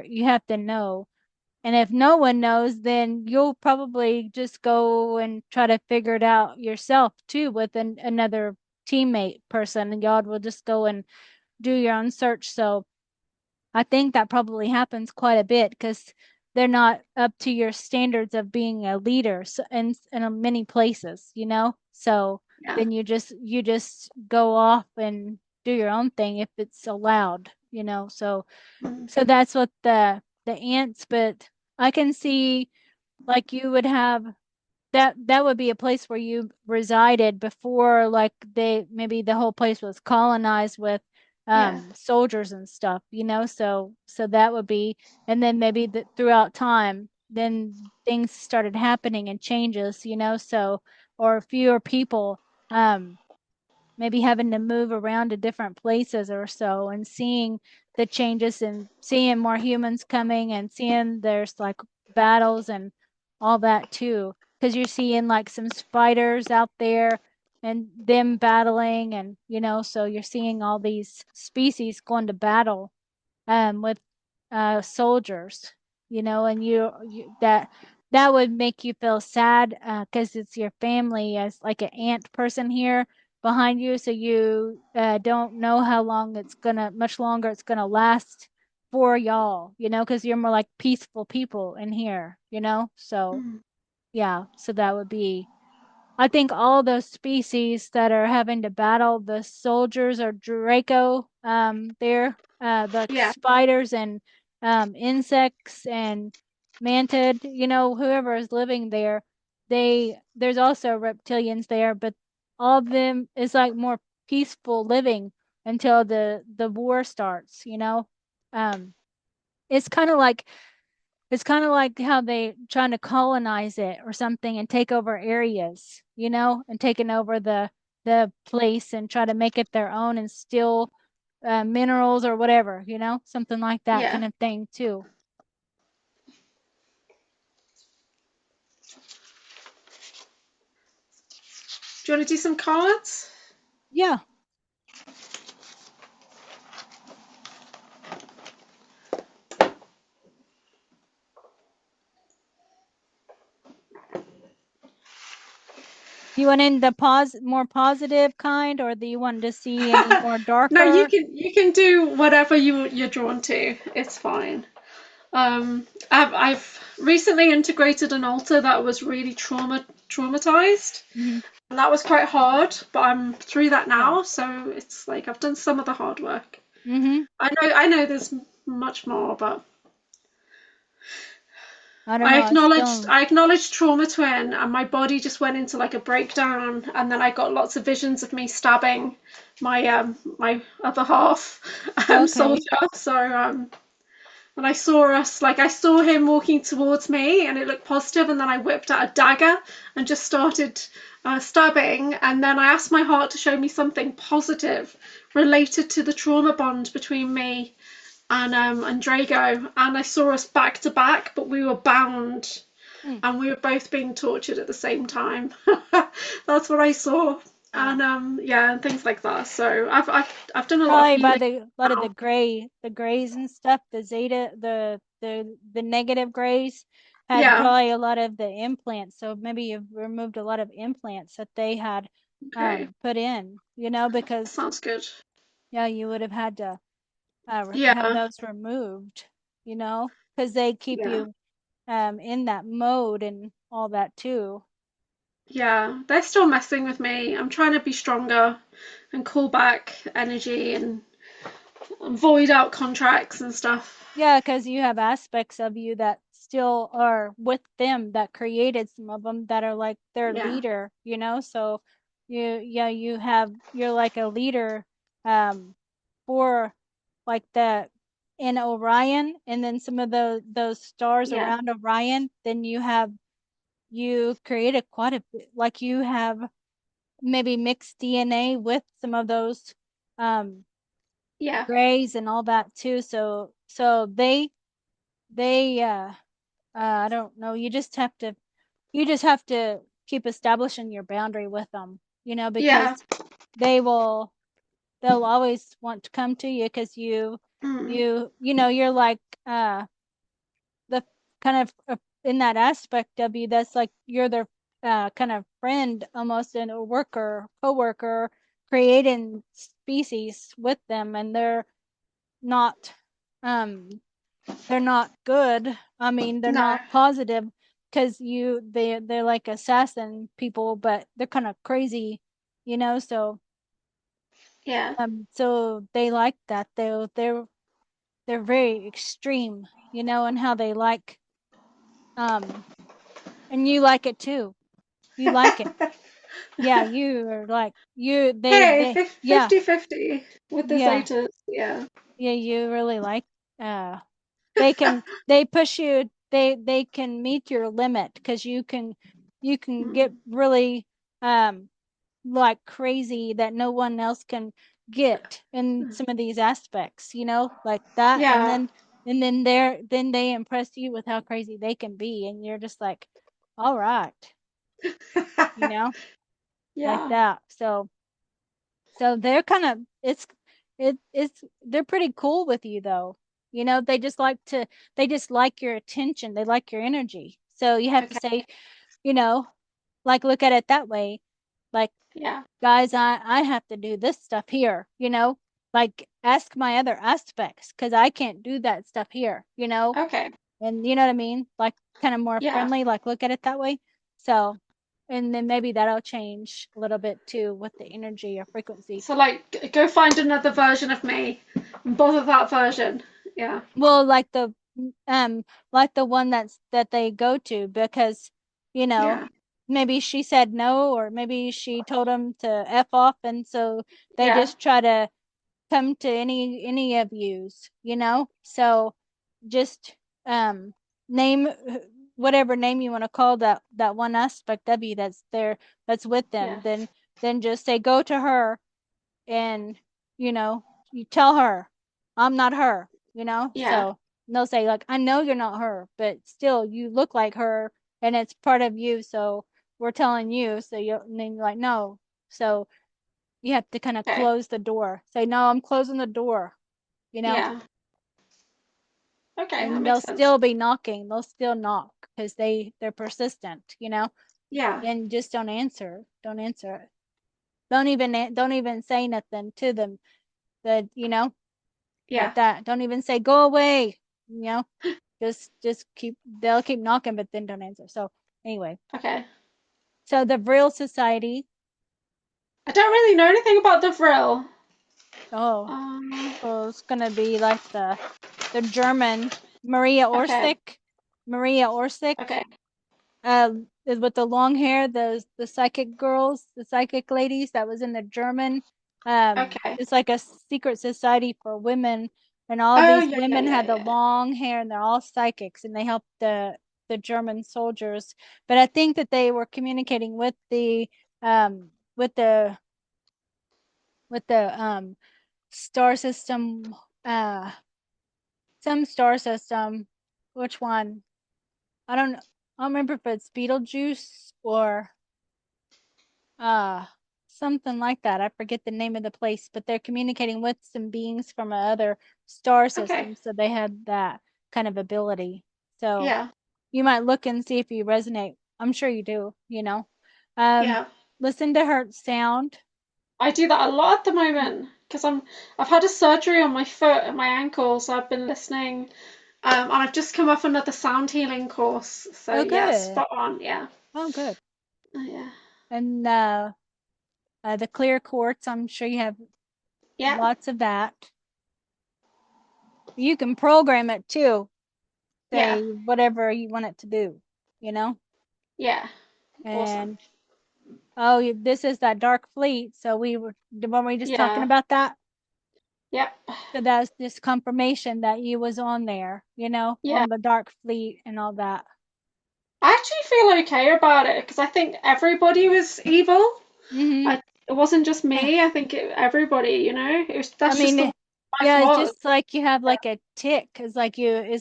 you have to know. And if no one knows, then you'll probably just go and try to figure it out yourself too with another teammate person, and y'all will just go and do your own search. So I think that probably happens quite a bit because they're not up to your standards of being a leader in many places. So yeah. then you just go off and do your own thing if it's allowed. Mm, So that's what the ants, but I can see like you would have that would be a place where you resided before like they maybe the whole place was colonized with yeah. soldiers and stuff. So that would be, and then maybe throughout time then things started happening and changes, so or fewer people um maybe having to move around to different places or so and seeing the changes and seeing more humans coming and seeing there's like battles and all that too. Because you're seeing like some spiders out there and them battling, and so you're seeing all these species going to battle with soldiers, and that would make you feel sad because it's your family as like an ant person here behind you, so you don't know how long much longer it's gonna last for y'all, because you're more like peaceful people in here. So Mm, yeah, so that would be, I think all those species that are having to battle the soldiers are Draco, the yeah. spiders and insects and mantid, whoever is living there, there's also reptilians there, but all of them is like more peaceful living until the war starts. Um, it's kind of like it's kind of like how they trying to colonize it or something and take over areas, and taking over the place and try to make it their own and steal minerals or whatever, something like that Yeah. kind of thing too. Do you want to do some cards? Yeah. You want in the more positive kind, or do you want to see any more No, darker? you can do whatever you're drawn to. It's fine. I've recently integrated an altar that was really traumatized, Hmm. and that was quite hard. But I'm through that Yeah. now, so it's like I've done some of the hard work. Hmm. I know there's much more, but I don't know. I still. I acknowledged trauma twin, and my body just went into like a breakdown, and then I got lots of visions of me stabbing my other half Okay. soldier. So and I saw us, like, I saw him walking towards me and it looked positive, and then I whipped out a dagger and just started stabbing. And then I asked my heart to show me something positive related to the trauma bond between me and Drago. And I saw us back to back, but we were bound Hmm. and we were both being tortured at the same time. That's what I saw. Yeah. And yeah, and things like that. So I've done a lot of Probably by healing the lot of now. the grays and stuff, the zeta, the negative grays had Yeah. probably a lot of the implants. So maybe you've removed a lot of implants that they had Okay. put in, because Sounds good. yeah, you would have had to have Yeah. those removed, because they keep Yeah. you in that mode and all that too. Yeah, they're still messing with me. I'm trying to be stronger and call back energy and void out contracts and stuff. Yeah, because you have aspects of you that still are with them that created some of them that are like their Yeah. leader. So yeah, you're like a leader, um, for like that. in Orion, and then some of those stars Yeah. around Orion, then you created quite a bit, like you have maybe mixed DNA with some of those um Yeah. grays and all that too. So they I don't know, you just have to keep establishing your boundary with them, because Yeah. they will they'll always want to come to you because Mm. you're like the kind of in that aspect of you that's like you're their kind of friend almost, and a coworker, creating species with them, and not um they're not good. I mean, they're No. not positive because they're like assassin people, but they're kind of crazy, so Yeah. so they like that. They're very extreme, and how they like um and you like it too. You like it. Yeah, you are like you Hey, they yeah, 50-50 with the yeah. Zetas. Yeah. Yeah, you really like uh they push you, they can meet your limit because you can get Mm. really um like crazy that no one else can get in some of these aspects, like that. and Yeah. then and then they impress you with how crazy they can be, and you're just like, all right, you know, like Yeah. that. So they're kind of it's they're pretty cool with you though. They just like your attention. They like your energy. So you have to Okay. say, you know, like look at it that way. Like, Yeah. guys, I have to do this stuff here, Like ask my other aspects because I can't do that stuff here. Okay. And you know what I mean? Like kind of more Yeah. friendly, like look at it that way. So, and then maybe that'll change a little bit too with the energy or frequency. So like go find another version of me and bother that version. Yeah. Well, um like the one that they go to because, you know, Yeah. maybe she said no, or maybe she told them to F off, and so they Yeah. just try to come to any of yous. So just name whatever name you want to call that one aspect of you that's there, that's with them. Yeah. Then just say go to her, and you know you tell her I'm not her. Yeah. So they'll say like, I know you're not her, but still you look like her, and it's part of you, so we're telling you. So you and then you're like, no. So you have to kind of Okay. close the door, say no, I'm closing the door, you know Yeah. Okay, that and makes they'll sense. still be knocking, they'll still knock because they're persistent. Yeah. And just don't answer it. Don't even say nothing to them, that like Yeah. that. Don't even say go away. You know, just they'll keep knocking, but then don't answer. So anyway, Okay. so the Vril Society. I don't really know anything about the Vril. Oh, Um. well, it's gonna be like the German Okay. Maria Orsic, Okay. with the long hair, the psychic girls, the psychic ladies that was in the German. Okay. It's like a secret society for women, and all Oh these yeah, yeah, women yeah, had the yeah. long hair, and they're all psychics, and they help the German soldiers. But I think that they were communicating with the um with the star system, uh some star system. Which one? I don't know. I don't remember if it's Beetlejuice or uh something like that. I forget the name of the place, but they're communicating with some beings from another star Okay. system, so they had that kind of ability. So Yeah. you might look and see if you resonate. I'm sure you do. Um Yeah. Listen to her sound. I do that a lot at the moment because I've had a surgery on my foot and my ankle, so I've been listening. And I've just come off another sound healing course. So Oh, yeah, good. spot on. Yeah. Oh, good. Yeah. And the clear quartz, I'm sure you have Yeah. lots of that. You can program it too, Yeah. say whatever you want it to do, you know? Yeah. Awesome. And oh, this is that dark fleet. So weren't we just talking Yeah. about that? Yep. So that's just confirmation that you was on there, Yeah. on the Dark Fleet and all that. I actually feel okay about it because I think everybody was evil. Mm-hmm. It wasn't just Yeah. me. I think everybody, I that's just the mean, way life yeah, it's was. just like you have like a tick. It's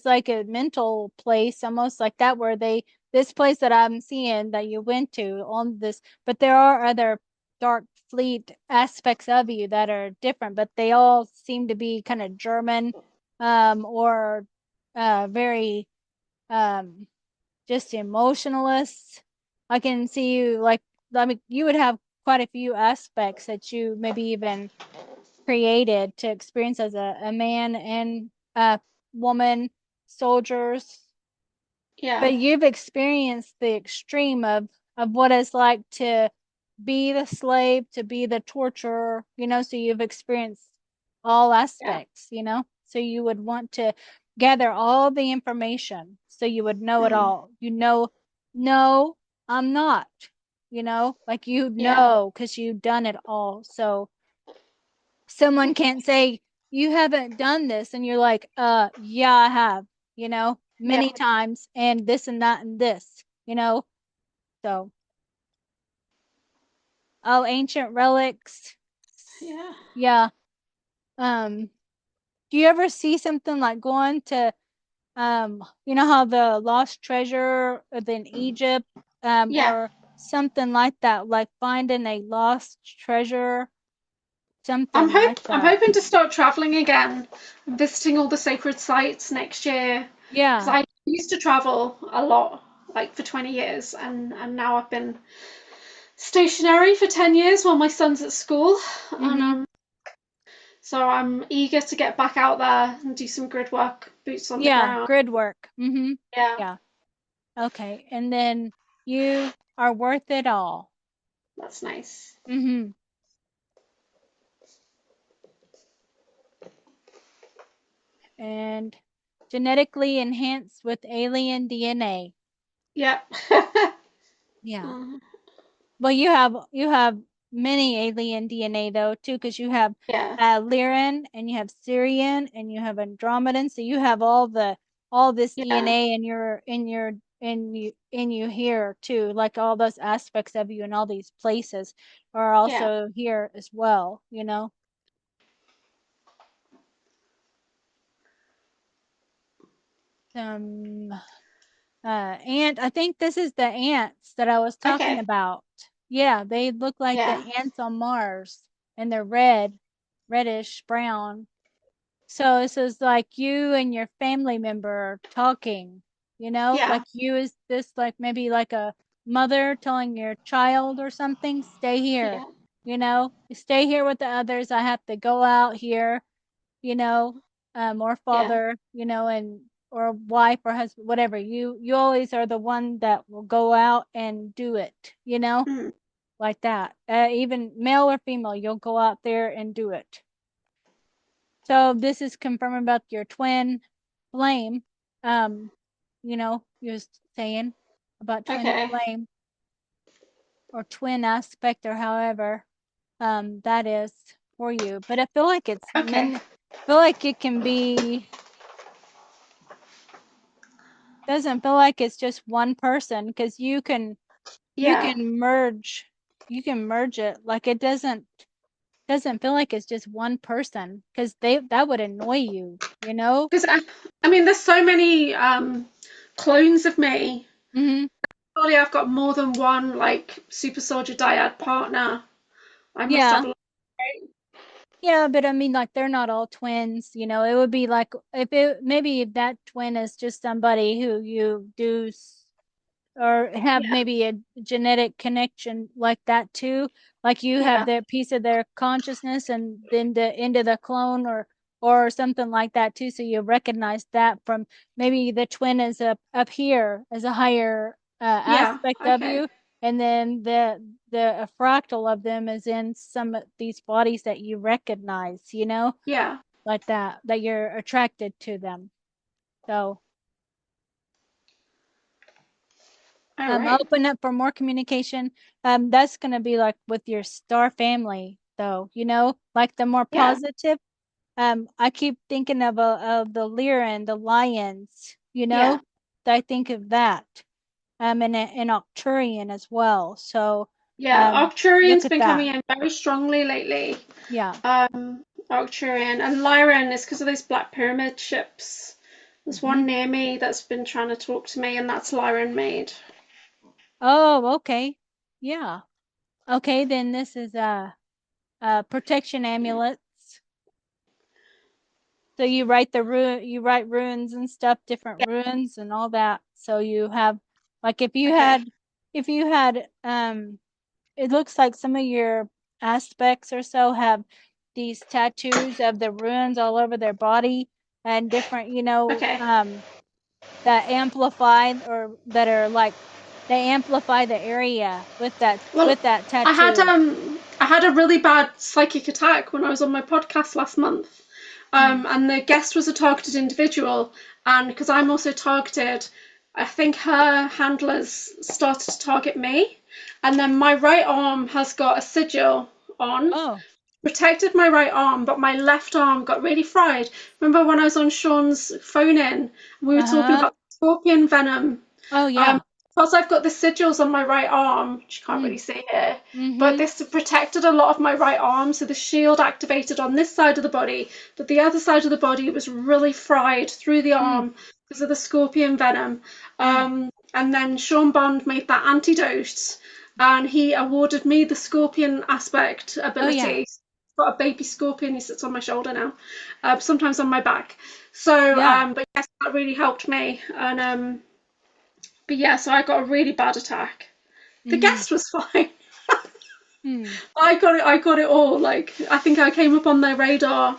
like a mental place, almost like that, where this place that I'm seeing that you went to on this, but there are other Dark Fleet aspects of you that are different, but they all seem to be kind of German, or very, um, just emotionalist. I can see you like, I mean, you would have quite a few aspects that you maybe even created to experience as a man and a woman soldiers, Yeah. but you've experienced the extreme of what it's like to be the slave, to be the torturer, so you've experienced all Yeah. aspects, so you would want to gather all the information so you would know it Mm. all. No, I'm not, like Yeah. because you've done it all. So someone can't say you haven't done this and you're like, yeah, I have, Yeah. many times, and this and that and this, so oh, ancient relics. Yeah. Yeah. um do you ever see something like going to, how the lost treasure in Egypt, Yeah. or something like that, like finding a lost treasure, I'm something like hope I'm that? hoping to start traveling again and visiting all the sacred sites next year because Yeah. I used to travel a lot, like for 20 years, and now I've been stationary for 10 years while my son's at school. And Mm-hmm. so I'm eager to get back out there and do some grid work, boots on the Yeah, ground. grid work. Mm-hmm. Yeah, Yeah. Okay. And then you are worth it all. that's nice. Mm-hmm. And genetically enhanced with alien DNA. Yeah. Yeah. Mm, Well, you have many alien DNA though too, because you have yeah, Lyran, and you have Syrian, and you have Andromedan. So you have all this yeah, DNA in you here too. Like all those aspects of you in all these places are yeah. also here as well. Um, ant. I think this is the ants that I was talking Okay. about. Yeah, they look like the Yeah, ants on Mars, and they're reddish brown. So this is like you and your family member talking, yeah, like you is this like maybe like a mother telling your child or something, stay here, yeah, stay here with the others. I have to go out here, you know, or yeah. father, and or wife or husband, whatever. You always are the one that will go out and do it, Mm, like that. Even male or female, you'll go out there and do it. So this is confirming about your twin flame. You're saying about twin okay. flame or twin aspect or however that is for you. But I feel like Okay. feel like it can be, doesn't feel like it's just one person, because you Yeah. can merge it. Like it doesn't feel like it's just one person, because they that would annoy you. Because I mean, there's so many clones of me. Hmm. Surely I've got more than one like super soldier dyad partner. I must have Yeah. a lot. Right? Yeah, but I mean, like, they're not all twins. It would be like if it maybe if that twin is just somebody who you do or have Yeah, maybe a genetic connection like that too. Like you have yeah, their piece of their consciousness and then the into the clone or something like that too. So you recognize that from maybe the twin is up here as a higher yeah. aspect of Okay. you, and then the a fractal of them is in some of these bodies that you recognize, Yeah. like that you're attracted to them. So All right. open up for more communication. That's gonna be like with your star family, though, like the more Yeah. positive. I keep thinking of the Lyran, the lions, you Yeah. know, I think of that. And Arcturian as well. So, Yeah. look Arcturian's at been that. coming in very strongly lately. Yeah. Arcturian and Lyran is because of those Black Pyramid ships. There's Hmm. one near me that's been trying to talk to me, and that's Lyran made. Oh, okay. Yeah. Okay, then this is protection Yeah. amulets. So you write runes and stuff, different runes and all that. So you have like Okay. if you had it looks like some of your aspects or so have these tattoos of the runes all over their body and different, Okay. that amplify or that are like they amplify the area Well, with that I had tattoo. um I had a really bad psychic attack when I was on my podcast last month. Hmm. And the guest was a targeted individual, and because I'm also targeted, I think her handlers started to target me, and then my right arm has got a sigil on, Oh, protected my right arm, but my left arm got really fried. Remember when I was on Sean's phone in, we were talking uh-huh. about scorpion venom? Oh Um, yeah. because I've got the sigils on my right arm, which you can't Mm. really see here, but Mm-hmm. this protected a lot of my right arm, so the shield activated on this side of the body, but the other side of the body was really fried through the Mm. arm because of the scorpion venom. Mm. And then Sean Bond made that antidote, and he awarded me the scorpion aspect Oh yeah. ability. Got a baby scorpion. He sits on my shoulder now, sometimes on my back. So, Yeah. but yes, that really helped me. And but yeah, so I got a really bad attack. The Mm-hmm. guest was fine. Hmm. I got it. I got it all. Like I think I came up on their radar,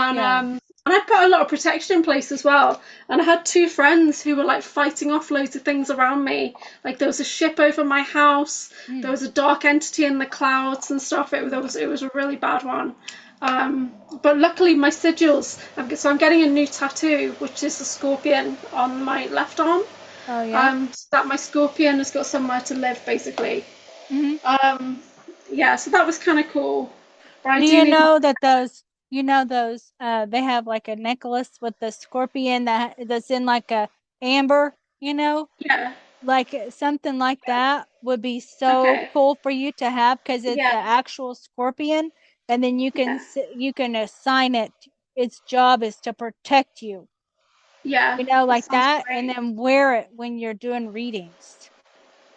Yeah. and I put a lot of protection in place as well. And I had two friends who were like fighting off loads of things around me. Like there was a ship over my house. There Mm. was a dark entity in the clouds and stuff. It was a really bad one. But luckily my sigils. So I'm getting a new tattoo, which is a scorpion on my left arm. Oh yeah. So that my scorpion has got somewhere to live, basically. Mm-hmm. Um, yeah, so that was kind of cool. But I Do do you need more. know that those they have like a necklace with the scorpion that's in like a amber, Yeah. like something like that would be so Okay. cool for you to have because it's Yeah. an actual scorpion, and then Yeah. you can assign it. Its job is to protect you, Yeah. That like sounds that, and great. then wear it when you're doing readings.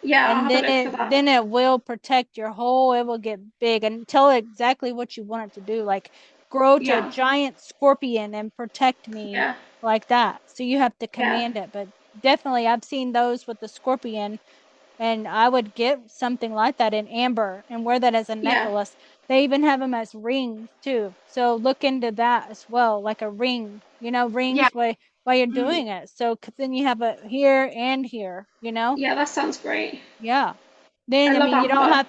Yeah, I'll And have a look for that. then it will protect your whole, it will get big and tell it exactly what you want it to do, like grow to a Yeah. giant scorpion and protect me Yeah. like that. So you have to Yeah. command it. But definitely I've seen those with the scorpion, and I would get something like that in amber and wear that as a Yeah. necklace. They even have them as rings too. So look into that as well, like a ring, Yeah. rings while you're Mm. doing it. So 'cause then you have it here and here. Yeah, that sounds great. Yeah. I Then I love mean amber.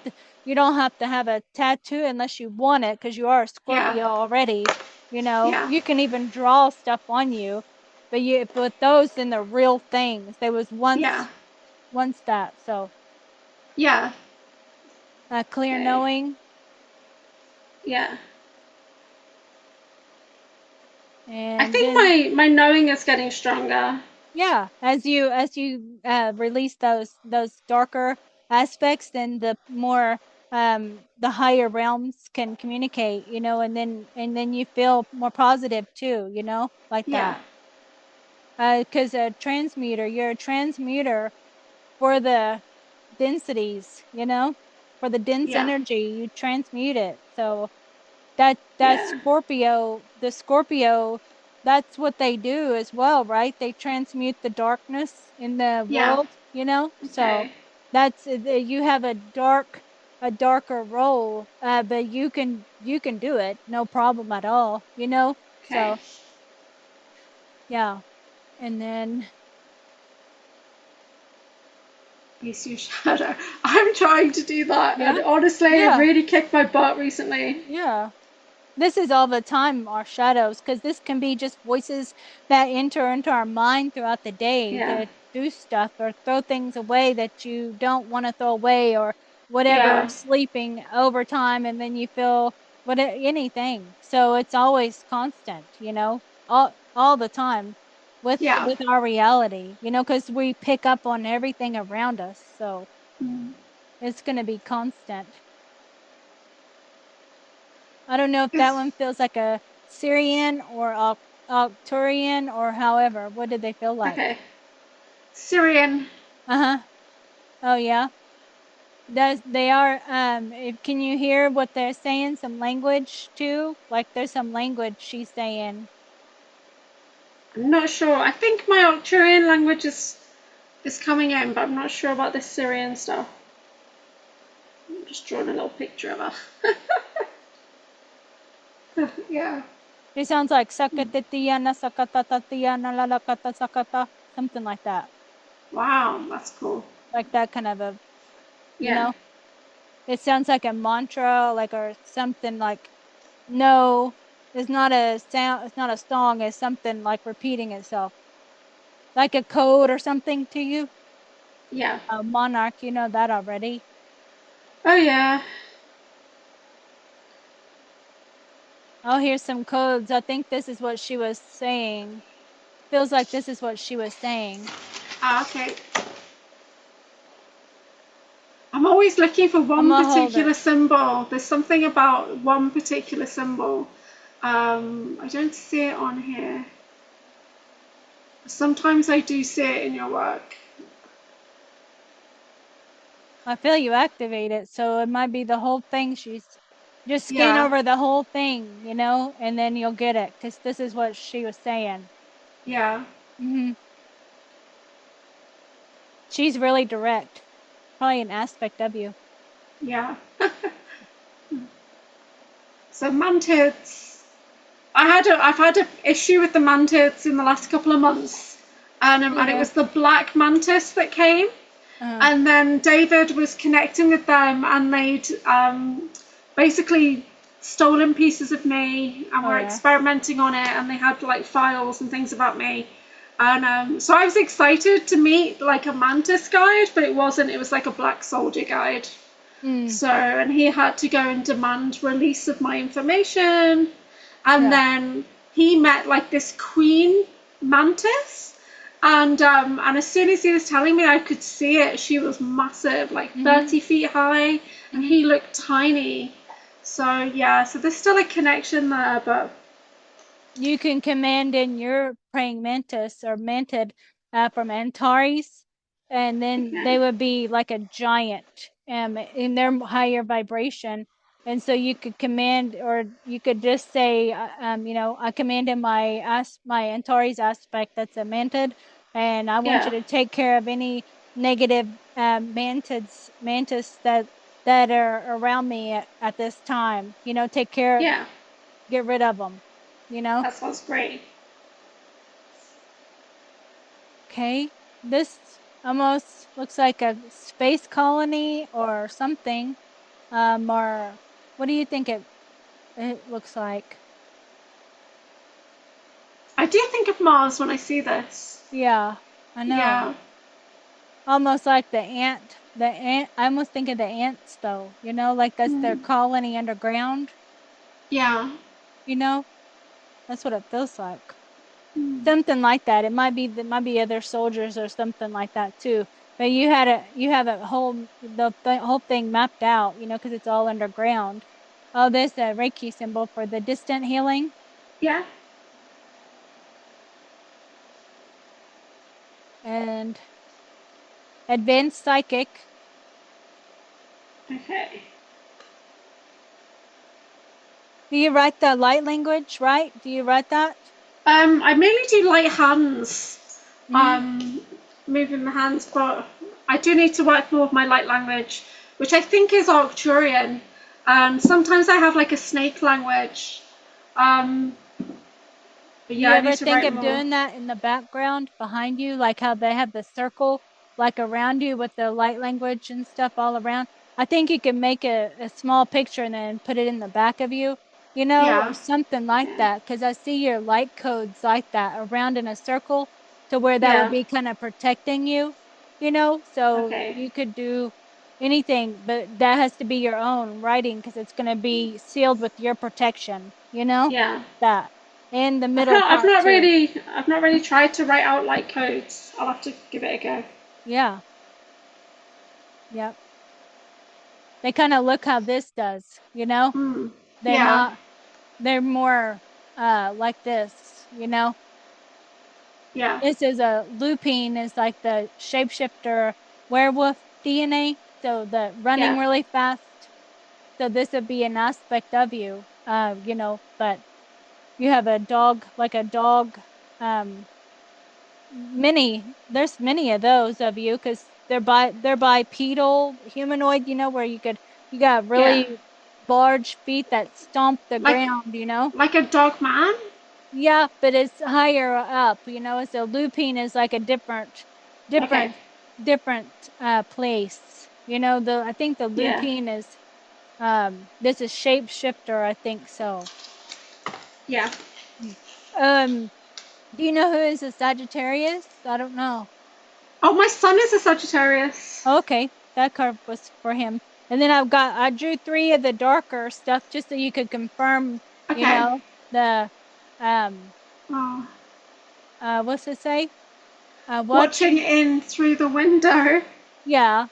you don't have to have a tattoo unless you want it because you are a Yeah. Scorpio already. Yeah. You can even draw stuff on you. But with those then they're real things. They was Yeah. once that. So Yeah. clear Okay. knowing, Yeah. I and think then my knowing is getting stronger. yeah, as you release those darker aspects, then the more the higher realms can communicate, and then you feel more positive too, like Yeah. that. Because you're a transmuter for the densities, for the dense Yeah. energy, you transmute it. So that Yeah. Scorpio, the Scorpio, that's what they do as well, right? They transmute the darkness in the Yeah. world, So Okay. you have a darker role, but you can do it, no problem at all, Okay. So yeah, and then Use your shadow. I'm trying to do that, and yeah, honestly, it yeah, really kicked my butt recently. yeah. This is all the time, our shadows, because this can be just voices that enter into our mind throughout the day Yeah. that do stuff or throw things away that you don't want to throw away or whatever, Yeah. sleeping overtime, and then you feel anything. So it's always constant, all the time with Yeah. our reality, because we pick up on everything around us. So Mm. it's going to be constant. I don't know if that It's one feels like a Syrian or Arcturian or however. What did they feel like? okay. Syrian. Uh-huh. Oh yeah. They are can you hear what they're saying? Some language too? Like there's some language she's saying. I'm not sure. I think my Arcturian language is coming in, but I'm not sure about this Syrian stuff. I'm just drawing a little picture of her. yeah. It sounds like sakatatiana sakatatatiana lalakata sakata, something like that. Wow, that's cool. Like that kind of a, you Yeah. know, it sounds like a mantra, like or something like no, it's not a sound, it's not a song, it's something like repeating itself. Like a code or something to you. Yeah. A monarch, you know that already. Oh yeah. Oh, here's some codes. I think this is what she was saying. Feels like this is what she was saying. Ah, okay. I'm always looking for I'm one gonna hold particular it. symbol. There's something about one particular symbol. I don't see it on here. Sometimes I do see it in your work. I feel you activate it, so it might be the whole thing. She's just scan Yeah. over the whole thing, and then you'll get it because this is what she was saying. Yeah. Hmm. She's really direct. Probably an aspect of you. Yeah. So mantids. I've had an issue with the mantids in the last couple of months, and it Yeah. was the black mantis that came, Uh, and then David was connecting with them, and they'd basically stolen pieces of me, and oh were yeah. experimenting on it, and they had like files and things about me. And so I was excited to meet like a mantis guide, but it wasn't. It was like a black soldier guide. Mm, So, and he had to go and demand release of my information. And yeah. then he met like this queen mantis. And as soon as he was telling me I could see it, she was massive, like Hmm. 30 feet high, and Hmm. he looked tiny. So, yeah, so there's still a connection there, but You can command in your praying mantis or mantid from Antares, and then okay. they would be like a giant in their higher vibration. And so you could command, or you could just say, I command in my Antares aspect that's a mantid, and I want you Yeah, to take care of any negative mantis that are around me at this time. Take care, yeah, get rid of them. You know. that sounds great. Okay, this almost looks like a space colony or something. Or what do you think it looks like? I do think of Mars when I see this. Yeah, I know. Yeah, Almost like the ant. The ant. I almost think of the ants though. Like that's their mm, colony underground. yeah, You know, that's what it feels like. mm, Something like that. It might be other soldiers or something like that too. But you have a whole thing mapped out, because it's all underground. Oh, there's the Reiki symbol for the distant healing yeah. and advanced psychic. Okay. Do you write the light language, right? Do you write that? I mainly do light hands, Mm-hmm. um, moving the hands, but I do need to work more with my light language, which I think is Arcturian. And sometimes I have like a snake language. Um, but Do yeah, you I ever need to think write of more. doing that in the background behind you, like how they have the circle like around you with the light language and stuff all around? I think you can make a small picture and then put it in the back of you, or Yeah. something like Okay. that. Because I see your light codes like that around in a circle to where that would Yeah. be kind of protecting you, so Okay. you could do. anything, but that has to be your own writing because it's going to be sealed with your protection, you know? Yeah. That. And the middle I've part not too. really, I've not really tried to write out like codes. I'll have to give it a go. Yeah. Yep. They kind of look how this does, you know? Hmm. They're Yeah. not, they're more like this, you know? Yeah. This is a looping is like the shapeshifter werewolf DNA. So the running Yeah. really fast. So this would be an aspect of you, you know, but you have a dog, like a dog, there's many of those of you because they're bipedal humanoid, you know, where you got Yeah. really large feet that stomp the Like ground, you know? like a dog man. Yeah, but it's higher up, you know, so looping is like a Okay. different, different place. You know, I think the Yeah. looping is this is shapeshifter, I think so. Yeah. Mm. Um, do you know who is a Sagittarius? I don't know. Oh, my son is a Sagittarius. Okay, that card was for him. And then I drew three of the darker stuff just so you could confirm, you Okay. know, the um Oh. what's it say? Watching Watching. in through the window. Yeah.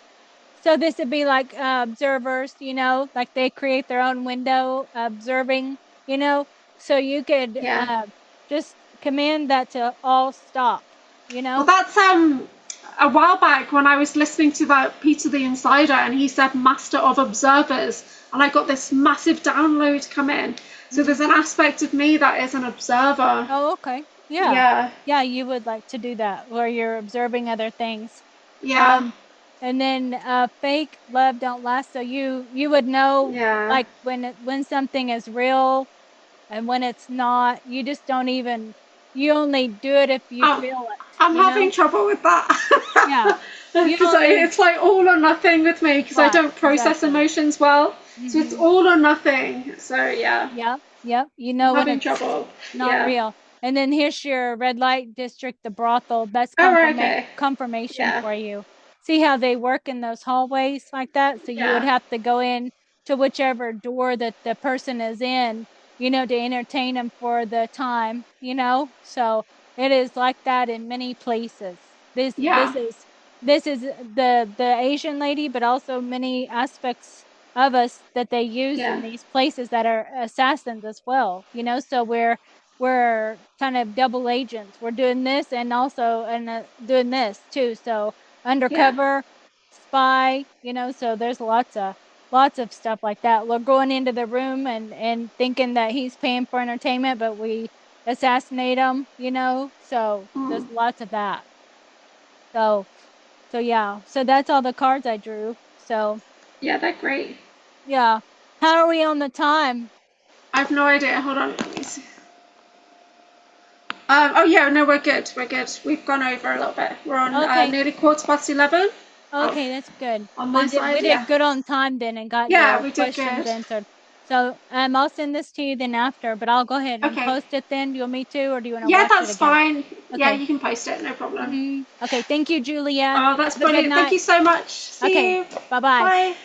So this would be like observers, you know, like they create their own window observing, you know. So you could Yeah. just command that to all stop, you Well, know. that's a while back when I was listening to that Peter the Insider, and he said Master of Observers, and I got this massive download come in. So Hmm. there's an aspect of me that is an observer. Oh, okay. Yeah. Yeah. Yeah, you would like to do that where you're observing other things. Yeah. Um, and then fake love don't last. So you would know Yeah. like when something is real and when it's not, you just don't even, you only do it if you Oh, feel it, I'm you having know? trouble with Yeah. that. You Because only, it's like all or nothing with me because I right, don't process exactly. emotions well. So it's Mm-hmm. all or nothing. So yeah, Yep, yep. You I'm know when having it's trouble. not Yeah. real. And then here's your red light district, the brothel. That's Oh, right, okay. confirmation Yeah. for you. See how they work in those hallways like that? So you would Yeah. have to go in to whichever door that the person is in, you know, to entertain them for the time, you know? So it is like that in many places. Yeah. This is the Asian lady, but also many aspects of us that they use in Yeah. these places that are assassins as well, you know. So we're kind of double agents. We're doing this and also doing this too. So Yeah. undercover spy, you know. So there's lots of stuff like that. We're going into the room and thinking that he's paying for entertainment, but we assassinate him, you know. So Mm. there's lots of that. So yeah. So that's all the cards I drew. So Yeah, they're great. yeah. How are we on the time? I have no idea. Hold on. Let me see. Oh yeah, no, we're good. We're good. We've gone over a little bit. We're on Okay. nearly 11:15. Oh, Okay, that's good. on my We side, did yeah. good on time then and got Yeah, your we did questions good. answered. So I'll send this to you then after, but I'll go ahead and Okay. post it then. Do you want me to, or do you want to Yeah, watch it that's again? fine. Yeah, Okay. you can post it. No problem. Okay. Thank you, Julia. Oh, that's Have a good brilliant. Thank night. you so much. See Okay. you. Bye bye. Bye.